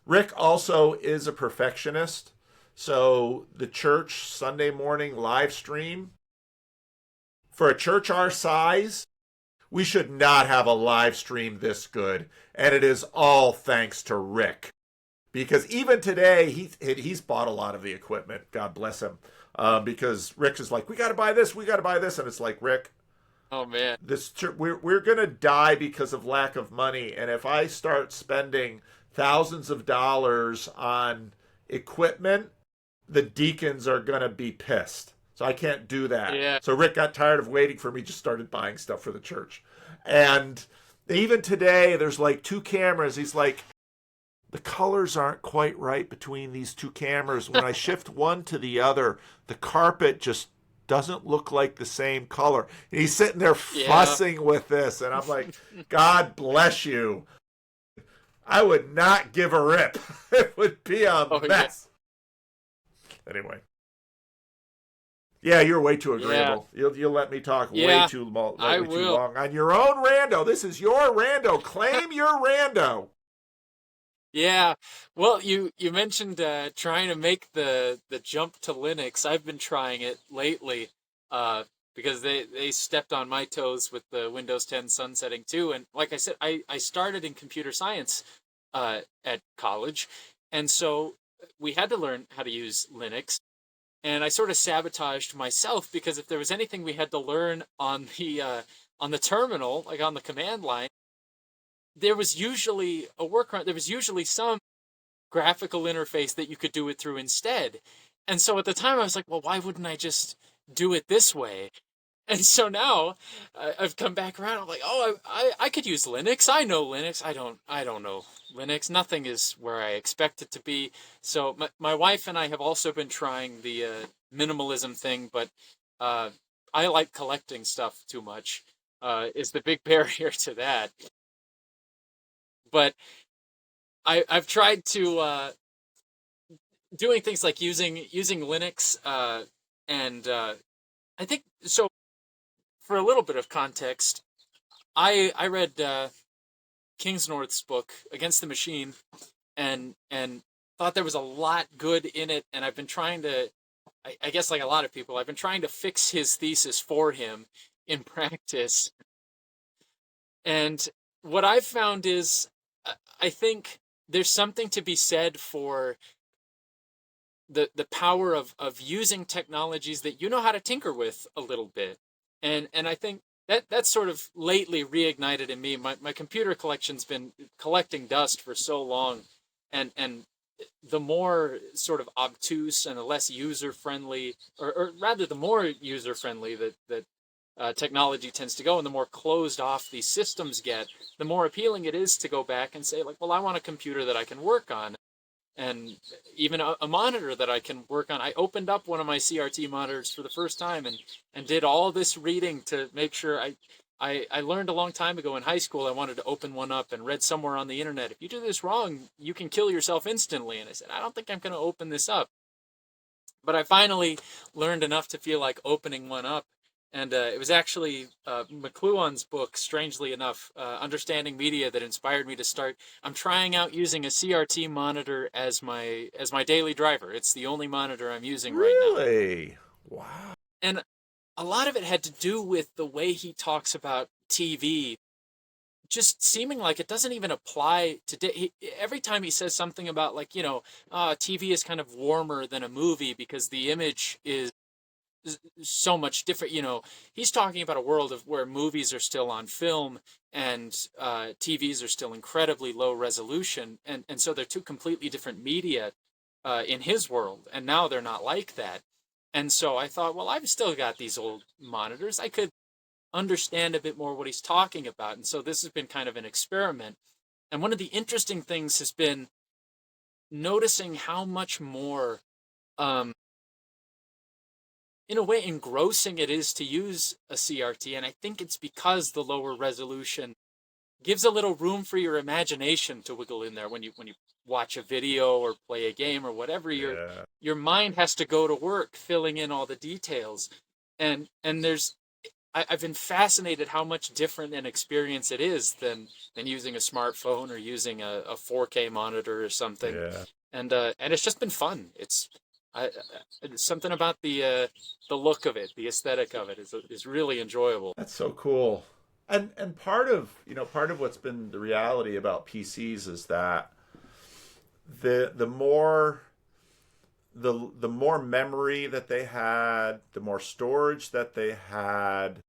Rick also is a perfectionist. So the church Sunday morning live stream, for a church our size, we should not have a live stream this good. And it is all thanks to Rick. Because even today, he's bought a lot of the equipment. God bless him. Because Rick is like, we got to buy this. And it's like, Rick, oh man, we're going to die because of lack of money. And if I start spending thousands of dollars on equipment, the deacons are going to be pissed. So I can't do that. Yeah. So Rick got tired of waiting for me, just started buying stuff for the church. And even today, there's like 2 cameras. He's like, the colors aren't quite right between these 2 cameras. When I shift one to the other, the carpet just doesn't look like the same color. And he's sitting there Yeah. fussing with this, and I'm like, God bless you. I would not give a rip. It would be a Oh yeah. mess. Anyway. Yeah, you're way too Yeah. agreeable. You'll let me talk Yeah. I way too will. long on your own rando. This is your rando. Claim your rando. Yeah. Well, you mentioned trying to make the jump to Linux. I've been trying it lately uh, because they stepped on my toes with the Windows 10 sunsetting too. And like I said, I started in computer science at college, and so we had to learn how to use Linux. And I sort of sabotaged myself because if there was anything we had to learn on the terminal, like on the command line, there was usually a workaround. There was usually some graphical interface that you could do it through instead. And so at the time I was like, well, why wouldn't I just do it this way? And so now I've come back around. I'm like, oh, I could use Linux. I know Linux. I don't know Linux. Nothing is where I expect it to be. So my wife and I have also been trying the minimalism thing, but I like collecting stuff too much. Is the big barrier to that. But I've tried to doing things like using Linux and I think so. For a little bit of context, I read Kingsnorth's book Against the Machine and thought there was a lot good in it, and I've been trying to, I guess like a lot of people, I've been trying to fix his thesis for him in practice. And what I've found is, I think there's something to be said for the power of using technologies that you know how to tinker with a little bit. And I think that's sort of lately reignited in me. My computer collection's been collecting dust for so long, and the more sort of obtuse and the less user friendly, or rather the more user friendly that technology tends to go, and the more closed off these systems get, the more appealing it is to go back and say, like, well, I want a computer that I can work on, and even a monitor that I can work on. I opened up one of my CRT monitors for the first time and did all this reading to make sure I learned a long time ago in high school I wanted to open one up, and read somewhere on the internet, if you do this wrong, you can kill yourself instantly. And I said, I don't think I'm going to open this up. But I finally learned enough to feel like opening one up. And it was actually McLuhan's book, strangely enough, Understanding Media, that inspired me to start. I'm trying out using a CRT monitor as my daily driver. It's the only monitor I'm using right now. Really? Wow. And a lot of it had to do with the way he talks about TV, just seeming like it doesn't even apply today. Every time he says something about, like, TV is kind of warmer than a movie because the image is so much different. He's talking about a world of where movies are still on film and TVs are still incredibly low resolution, and so they're two completely different media in his world, and now they're not like that. And so I thought, well, I've still got these old monitors. I could understand a bit more what he's talking about, and so this has been kind of an experiment. And one of the interesting things has been noticing how much more in a way engrossing it is to use a CRT. And I think it's because the lower resolution gives a little room for your imagination to wiggle in there when you watch a video or play a game or whatever. Your mind has to go to work filling in all the details. And I've been fascinated how much different an experience it is than using a smartphone or using a 4K monitor or something. Yeah. And it's just been fun. It's something about the look of it, the aesthetic of it is really enjoyable. That's so cool. And part of what's been the reality about PCs is that the more memory that they had, the more storage that they had,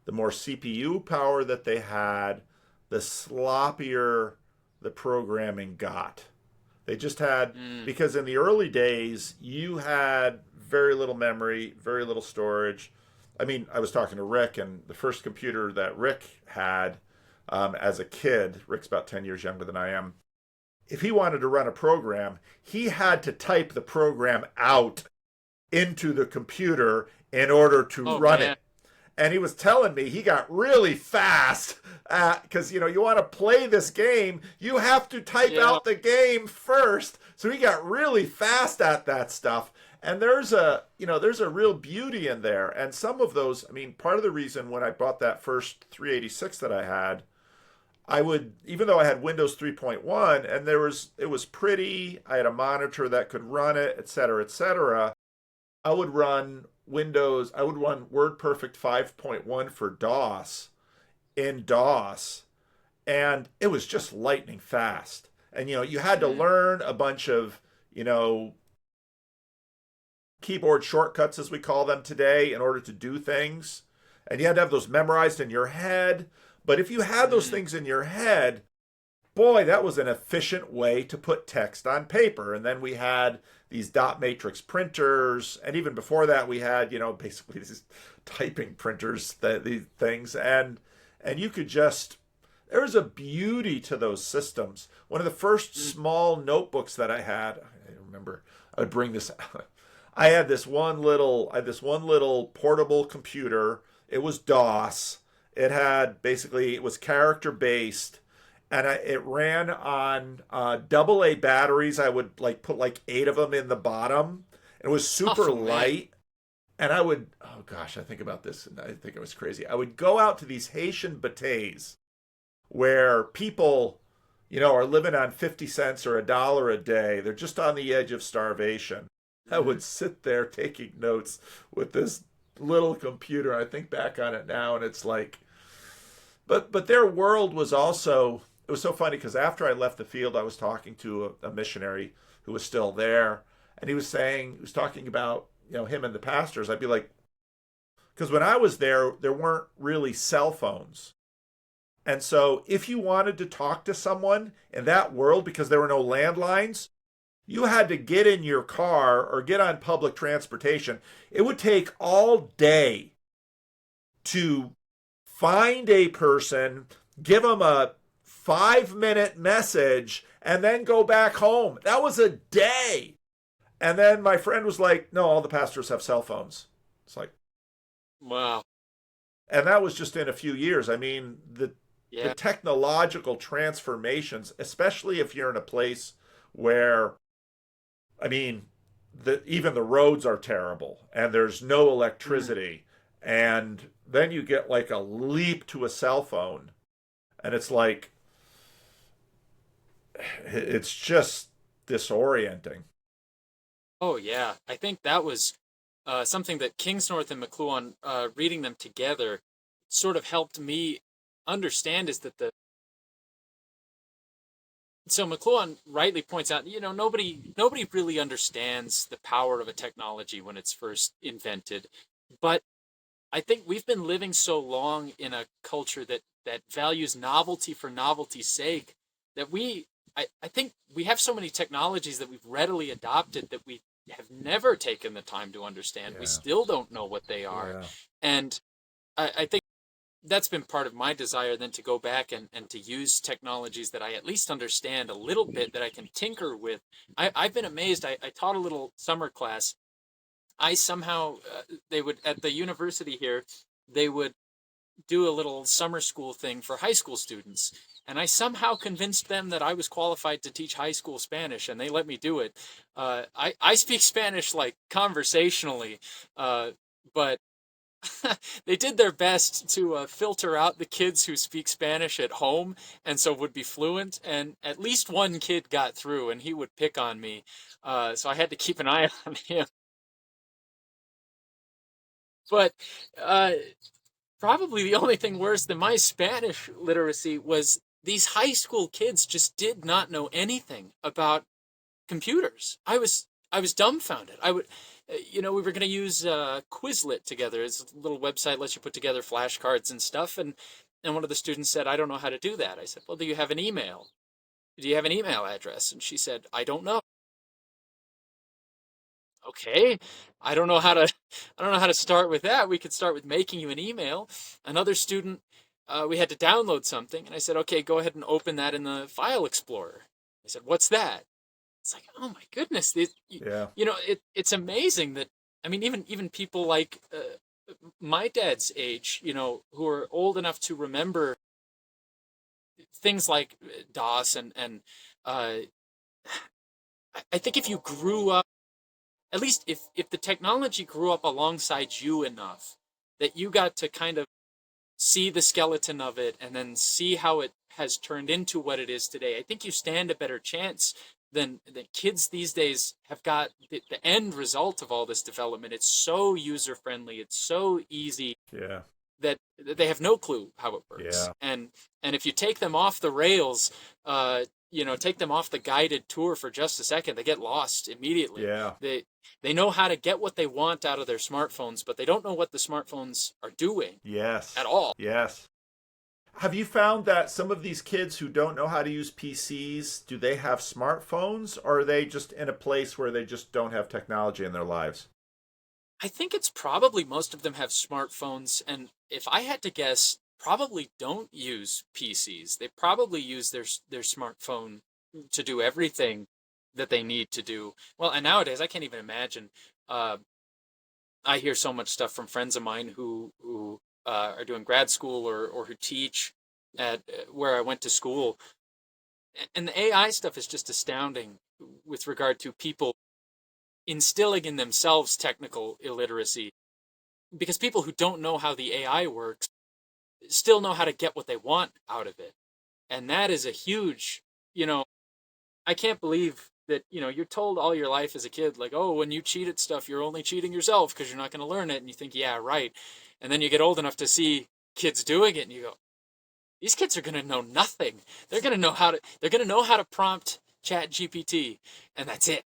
the more CPU power that they had, the sloppier the programming got. They just had, because in the early days, you had very little memory, very little storage. I mean, I was talking to Rick, and the first computer that Rick had as a kid, Rick's about 10 years younger than I am, if he wanted to run a program, he had to type the program out into the computer in order to Oh run man. it. And he was telling me he got really fast because you want to play this game, you have to type Yeah. out the game first. So he got really fast at that stuff. And there's a real beauty in there. And some of those, I mean, part of the reason when I bought that first 386 that I had, I would, even though I had Windows 3.1 and it was pretty, I had a monitor that could run it, et cetera, et cetera. I would run WordPerfect 5.1 for DOS in DOS, and it was just lightning fast. And you had to Mm. learn a bunch of, you know, keyboard shortcuts as we call them today in order to do things. And you had to have those memorized in your head. But if you had those Mm. things in your head, boy, that was an efficient way to put text on paper. And then we had these dot matrix printers, and even before that, we had basically these typing printers, these things, and you could just there was a beauty to those systems. One of the first Mm. small notebooks that I remember I would bring this. I had this one little portable computer. It was DOS. It was character based, and it ran on AA batteries. I would put like 8 of them in the bottom. It was super Oh man. light, and oh gosh, I think about this and I think it was crazy. I would go out to these Haitian bateys where people, are living on 50 cents or $1 a day. They're just on the edge of starvation. I Mm. would sit there taking notes with this little computer. I think back on it now, and it's like, but their world was also, it was so funny because after I left the field, I was talking to a missionary who was still there, and he was talking about him and the pastors. I'd be like, because when I was there weren't really cell phones. And so if you wanted to talk to someone in that world, because there were no landlines, you had to get in your car or get on public transportation. It would take all day to find a person, give them a 5-minute message, and then go back home. That was a day. And then my friend was like, no, all the pastors have cell phones. It's like, Wow. and that was just in a few years. I mean, the Yeah. technological transformations, especially if you're in a place where, I mean, even the roads are terrible and there's no Mm. electricity, and then you get like a leap to a cell phone, and it's like it's just disorienting. Oh yeah. I think that was something that Kingsnorth and McLuhan, reading them together, sort of helped me understand, is that the so McLuhan rightly points out, nobody really understands the power of a technology when it's first invented. But I think we've been living so long in a culture that values novelty for novelty's sake, that I think we have so many technologies that we've readily adopted that we have never taken the time to understand. We Yeah, still don't know what they are. yeah. And I think that's been part of my desire, then, to go back and to use technologies that I at least understand a little bit, that I can tinker with. I've been amazed. I taught a little summer class. I somehow, they would, at the university here, they would do a little summer school thing for high school students. And I somehow convinced them that I was qualified to teach high school Spanish, and they let me do it. I speak Spanish like conversationally, but they did their best to filter out the kids who speak Spanish at home and so would be fluent. And at least one kid got through, and he would pick on me. So I had to keep an eye on him. But uh, probably the only thing worse than my Spanish literacy was these high school kids just did not know anything about computers. I was dumbfounded. We were going to use Quizlet together. It's a little website, lets you put together flashcards and stuff. And one of the students said, "I don't know how to do that." I said, "Well, do you have an email? Do you have an email address?" And she said, "I don't know." Okay, I don't know how to I don't know how to start with that. We could start with making you an email. Another student, we had to download something, and I said, "Okay, go ahead and open that in the file explorer." I said, "What's that?" It's like, oh my goodness, Yeah. it's amazing that I mean, even people like my dad's age, who are old enough to remember things like DOS and uh, I think if you grew up, at least if the technology grew up alongside you enough that you got to kind of see the skeleton of it and then see how it has turned into what it is today, I think you stand a better chance than the kids these days have got the end result of all this development. It's so user friendly. It's so easy Yeah. that they have no clue how it works. Yeah. And if you take them off the rails, take them off the guided tour for just a second, they get lost immediately. Yeah. They know how to get what they want out of their smartphones, but they don't know what the smartphones are doing. Yes. At all. Yes. Have you found that some of these kids who don't know how to use PCs, do they have smartphones, or are they just in a place where they just don't have technology in their lives? I think it's probably most of them have smartphones, and if I had to guess, probably don't use PCs. They probably use their smartphone to do everything that they need to do. Well, and nowadays I can't even imagine. I hear so much stuff from friends of mine who are doing grad school or who teach at where I went to school, and the AI stuff is just astounding with regard to people instilling in themselves technical illiteracy, because people who don't know how the AI works still know how to get what they want out of it. And that is a huge, I can't believe that, you're told all your life as a kid, like, oh, when you cheat at stuff, you're only cheating yourself because you're not going to learn it. And you think, yeah, right. And then you get old enough to see kids doing it and you go, these kids are going to know nothing. They're going to know how to prompt Chat GPT, and that's it.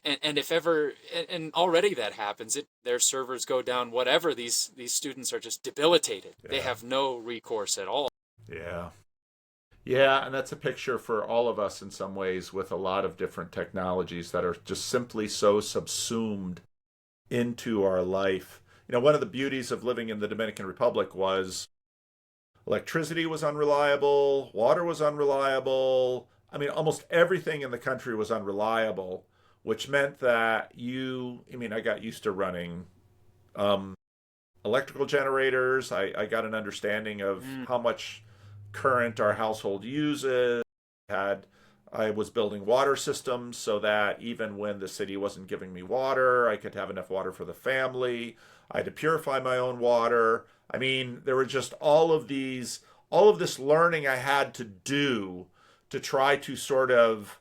And if ever, and already that happens, their servers go down, whatever, these students are just debilitated. Yeah. They have no recourse at all. Yeah. Yeah, and that's a picture for all of us in some ways, with a lot of different technologies that are just simply so subsumed into our life. One of the beauties of living in the Dominican Republic was electricity was unreliable, water was unreliable. I mean, almost everything in the country was unreliable, which meant that I got used to running electrical generators. I got an understanding of how much current our household uses. I was building water systems so that even when the city wasn't giving me water, I could have enough water for the family. I had to purify my own water. I mean, there were just all of this learning I had to do to try to sort of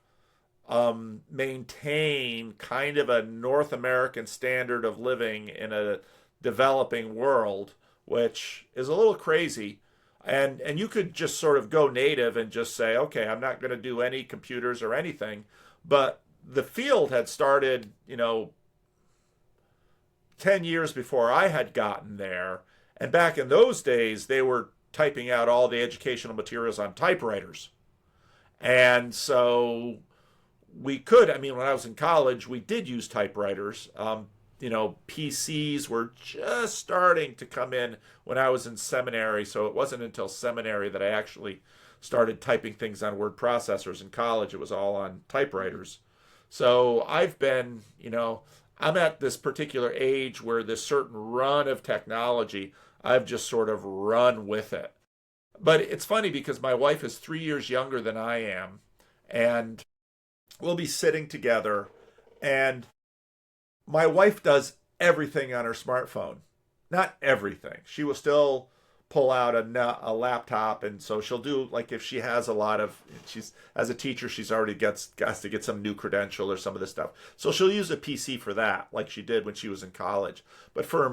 maintain kind of a North American standard of living in a developing world, which is a little crazy. And you could just sort of go native and just say, okay, I'm not going to do any computers or anything. But the field had started, 10 years before I had gotten there. And back in those days, they were typing out all the educational materials on typewriters. And so when I was in college, we did use typewriters. PCs were just starting to come in when I was in seminary. So it wasn't until seminary that I actually started typing things on word processors. In college, it was all on typewriters. So I've been, I'm at this particular age where this certain run of technology, I've just sort of run with it. But it's funny because my wife is 3 years younger than I am, and we'll be sitting together, and my wife does everything on her smartphone. Not everything. She will still pull out a laptop, and so she'll do, like, if she has she's as a teacher, she's already has to get some new credential or some of this stuff. So she'll use a PC for that, like she did when she was in college. But for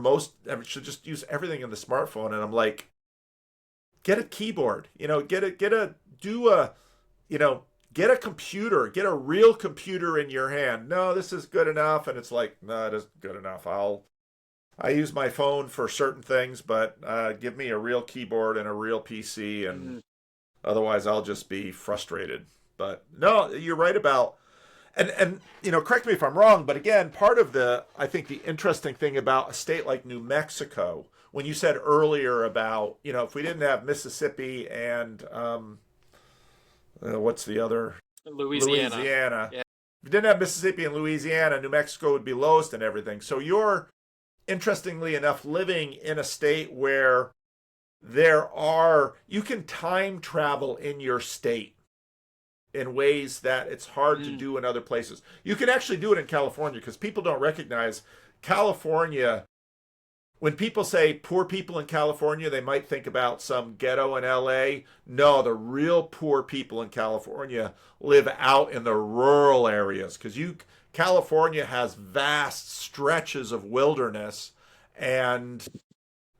she'll just use everything in the smartphone, and I'm like, get a keyboard, get a computer, get a real computer in your hand. No, this is good enough. And it's like, no, it isn't good enough. I use my phone for certain things, but give me a real keyboard and a real PC, and otherwise I'll just be frustrated. But no, you're right about, and correct me if I'm wrong, but again, part of I think the interesting thing about a state like New Mexico, when you said earlier about, if we didn't have Mississippi and what's the other? Louisiana. Yeah. you didn't have Mississippi and Louisiana, New Mexico would be lowest and everything. So you're, interestingly enough, living in a state where you can time travel in your state in ways that it's hard to do in other places. You can actually do it in California because people don't recognize California. When people say poor people in California, they might think about some ghetto in LA. No, the real poor people in California live out in the rural areas because California has vast stretches of wilderness, and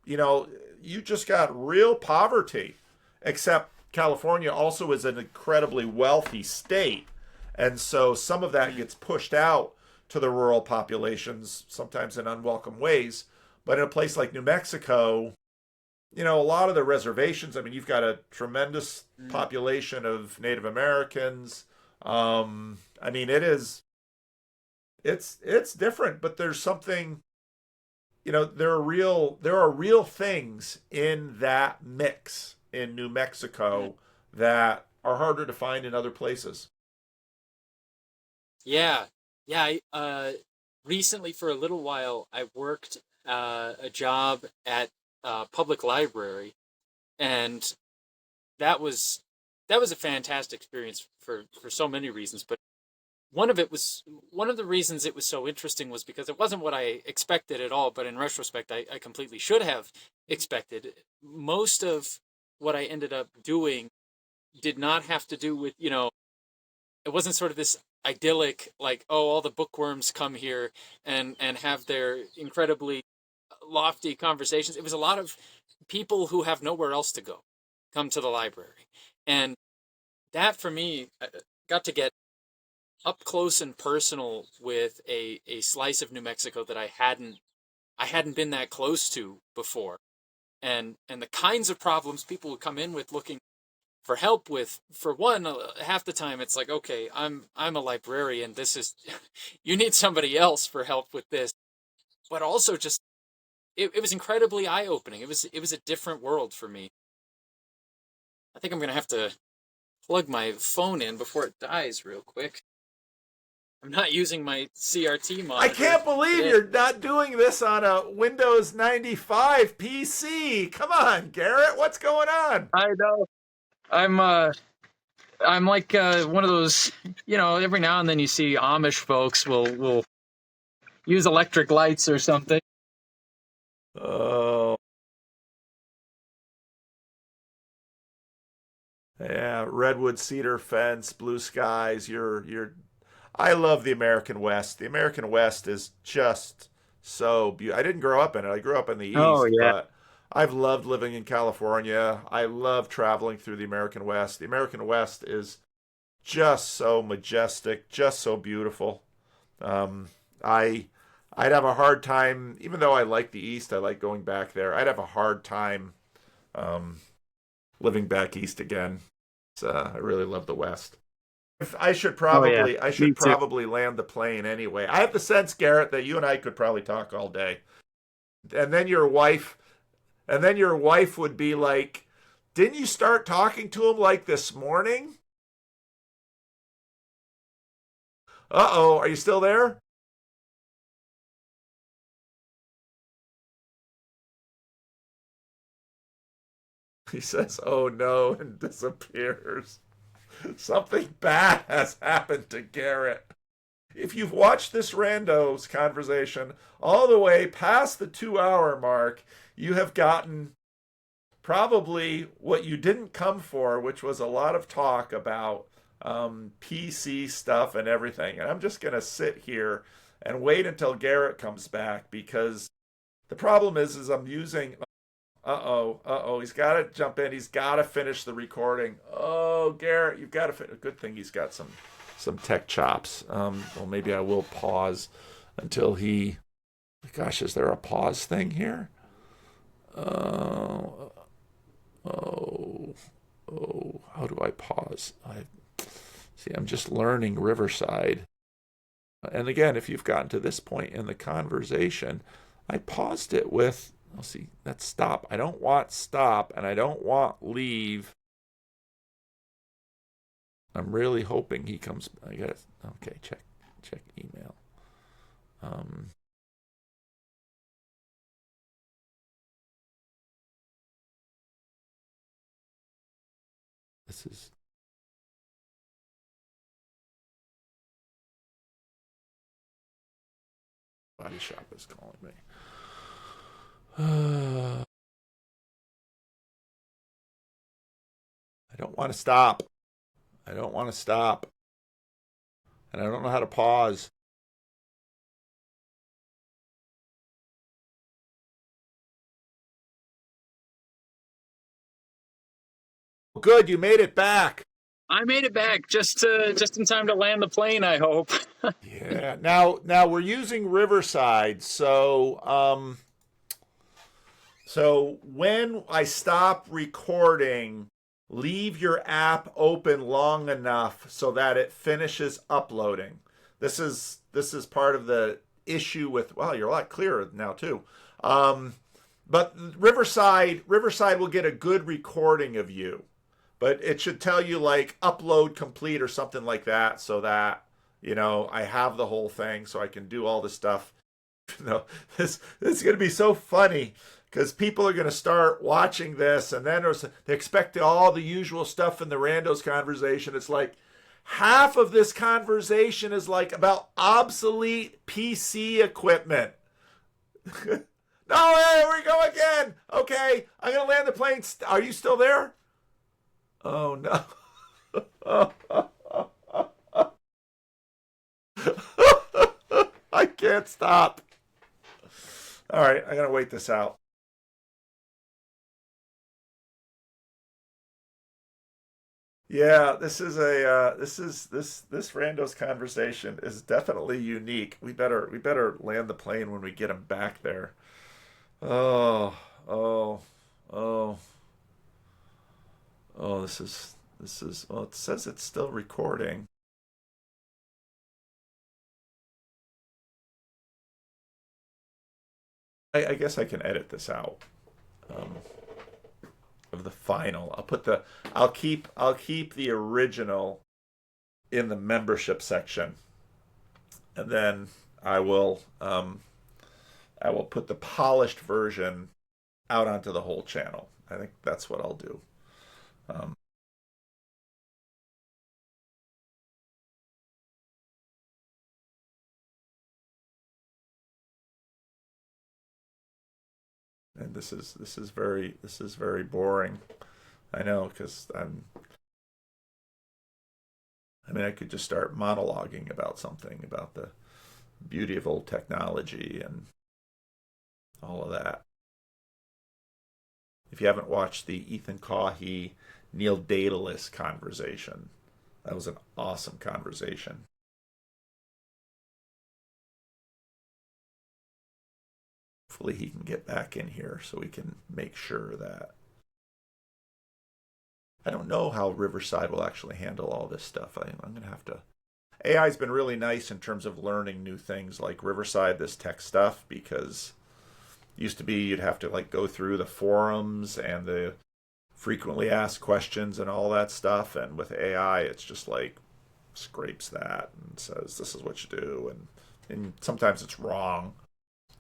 you just got real poverty. Except California also is an incredibly wealthy state, and so some of that gets pushed out to the rural populations, sometimes in unwelcome ways. But in a place like New Mexico, a lot of the reservations, I mean, you've got a tremendous population of Native Americans. I mean, it's different, but there's something, there are real things in that mix in New Mexico that are harder to find in other places. Yeah. Yeah. Recently, for a little while, I worked a job at a public library, and that was a fantastic experience for so many reasons. But one of the reasons it was so interesting was because it wasn't what I expected at all. But in retrospect, I completely should have expected. Most of what I ended up doing did not have to do with, it wasn't sort of this idyllic, like, oh, all the bookworms come here and have their incredibly lofty conversations. It was a lot of people who have nowhere else to go come to the library, and that for me got to get up close and personal with a slice of New Mexico that I hadn't been that close to before, and the kinds of problems people would come in with looking for help with. For one, half the time it's like, okay, I'm a librarian, this is you need somebody else for help with this. But also just it was incredibly eye-opening. It was a different world for me. I think I'm gonna have to plug my phone in before it dies real quick. I'm not using my CRT monitor. I can't believe you're not doing this on a Windows 95 PC. Come on, Garrett, what's going on? I know. I'm like one of those, every now and then you see Amish folks will use electric lights or something. Oh. Yeah, redwood cedar fence, blue skies. I love the American West. The American West is just so beautiful. I didn't grow up in it. I grew up in the Oh East, yeah. but I've loved living in California. I love traveling through the American West. The American West is just so majestic, just so beautiful. Um, I I'd have a hard time, even though I like the East, I like going back there. I'd have a hard time um, living back east again. I really love the West. I should Oh yeah. probably I Me should too. probably land the plane anyway. I have the sense, Garrett, that you and I could probably talk all day. And then your wife would be like, "Didn't you start talking to him like this morning?" Uh-oh, are you still there? He says, "Oh no," and disappears. Something bad has happened to Garrett. If you've watched this Randos conversation all the way past the 2 hour mark, you have gotten probably what you didn't come for, which was a lot of talk about PC stuff and everything. And I'm just going to sit here and wait until Garrett comes back because the problem is I'm using. He's got to jump in. He's got to finish the recording. Oh, Garrett, you've got to finish. Good thing he's got some tech chops. Well, maybe I will pause until he. Gosh, is there a pause thing here? Oh, how do I pause? I'm just learning Riverside. And again, if you've gotten to this point in the conversation, I paused it with, let's see, that's stop. I don't want stop, and I don't want leave. I'm really hoping he comes. I got it. Okay, check. check email. This is Body Shop is calling me. I don't want to stop. I don't want to stop. And I don't know how to pause. Good, you made it back. I made it back just in time to land the plane, I hope. Yeah. Now we're using Riverside, so when I stop recording, leave your app open long enough so that it finishes uploading. This is part of the issue with, well, you're a lot clearer now too. But Riverside will get a good recording of you. But it should tell you like upload complete or something like that, so that, you know, I have the whole thing so I can do all this stuff. You know, this is going to be so funny because people are going to start watching this, and then they expect all the usual stuff in the Randos conversation. It's like half of this conversation is like about obsolete PC equipment. No, here we go again. Okay, I'm going to land the plane. Are you still there? Oh, no. I can't stop. All right, I gotta wait this out. Yeah, this Randos conversation is definitely unique. We better land the plane when we get him back there. Oh, oh, oh. Oh, this is, well, it says it's still recording. I guess I can edit this out of the final. I'll keep the original in the membership section, and then I will put the polished version out onto the whole channel. I think that's what I'll do. And this is very boring. I know, because I could just start monologuing about something, about the beauty of old technology and all of that. If you haven't watched the Ethan Cawhey, Neil Daedalus conversation, that was an awesome conversation. Hopefully he can get back in here so we can make sure that... I don't know how Riverside will actually handle all this stuff. I'm going to have to... AI's been really nice in terms of learning new things like Riverside, this tech stuff, because used to be you'd have to like go through the forums and the frequently asked questions and all that stuff, and with AI it's just like scrapes that and says this is what you do, and sometimes it's wrong,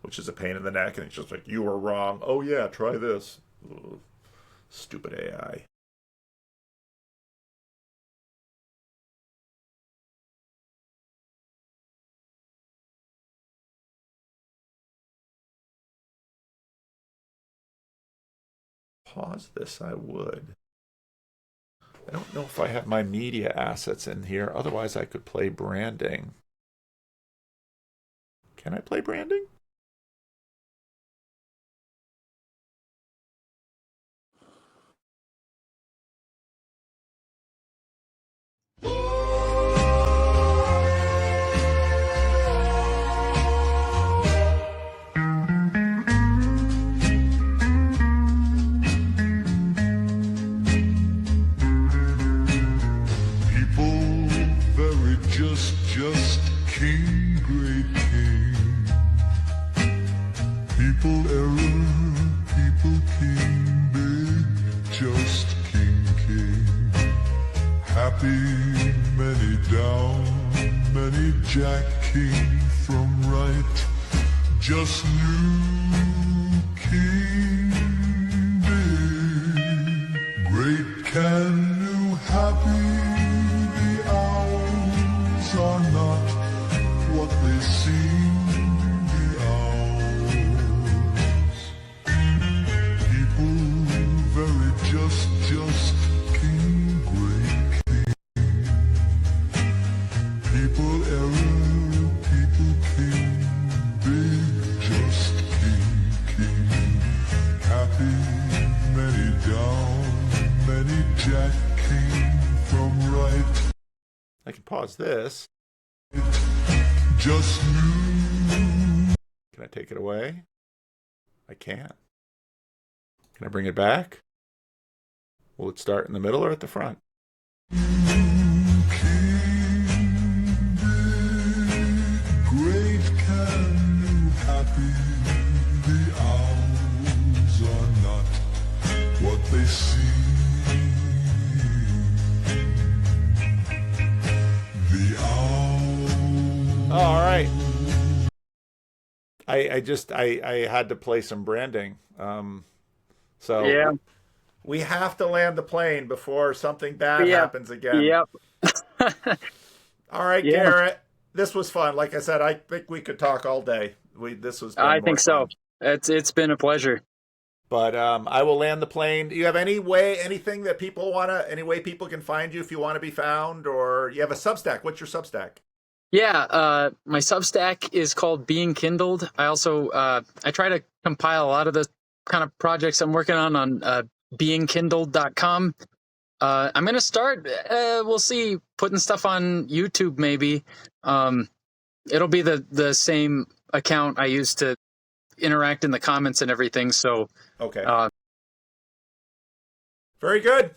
which is a pain in the neck, and it's just like, you were wrong. Oh yeah, try this. Ugh. Stupid AI. Pause this, I would. I don't know if I have my media assets in here. Otherwise, I could play branding. Can I play branding? Just King, great King. People error, people King, big, just King, King. Happy, many down, many Jack came from right, just new King Day. Great can new happy the hours are not what they seem the hours. People very just King, great King. People error, people King, big just King. Happy, many down, many Jack came from right. I can pause this. Just new. Can I take it away? I can't. Can I bring it back? Will it start in the middle or at the front? Great can new happy, the hours are not what they seem. The hours. All right. I had to play some branding. So Yeah. we have to land the plane before something bad happens again. Yep. All right, Yeah. Garrett. This was fun. Like I said, I think we could talk all day. This was. I think so. It's been a pleasure. But I will land the plane. Do you have anything that people any way people can find you if you want to be found, or you have a Substack? What's your Substack? Yeah, my Substack is called Being Kindled. I also I try to compile a lot of the kind of projects I'm working on beingkindled.com. I'm going to start, we'll see, putting stuff on YouTube maybe. It'll be the same account I use to interact in the comments and everything. So okay. Very good.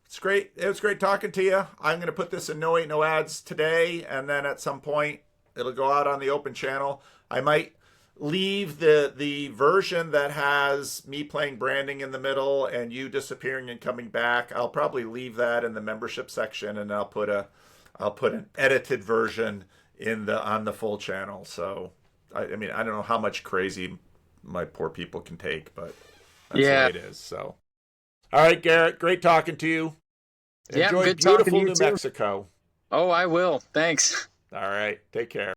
It's great. It was great talking to you. I'm going to put this in No Ain't No Ads today, and then at some point it'll go out on the open channel. I might leave the version that has me playing branding in the middle and you disappearing and coming back. I'll probably leave that in the membership section, and I'll put an edited version on the full channel. So I mean, I don't know how much crazy my poor people can take, but that's the way it is. So all right, Garrett, great talking to you. Yeah, Enjoy good talking to beautiful you New too. Mexico. Oh, I will. Thanks. All right, take care.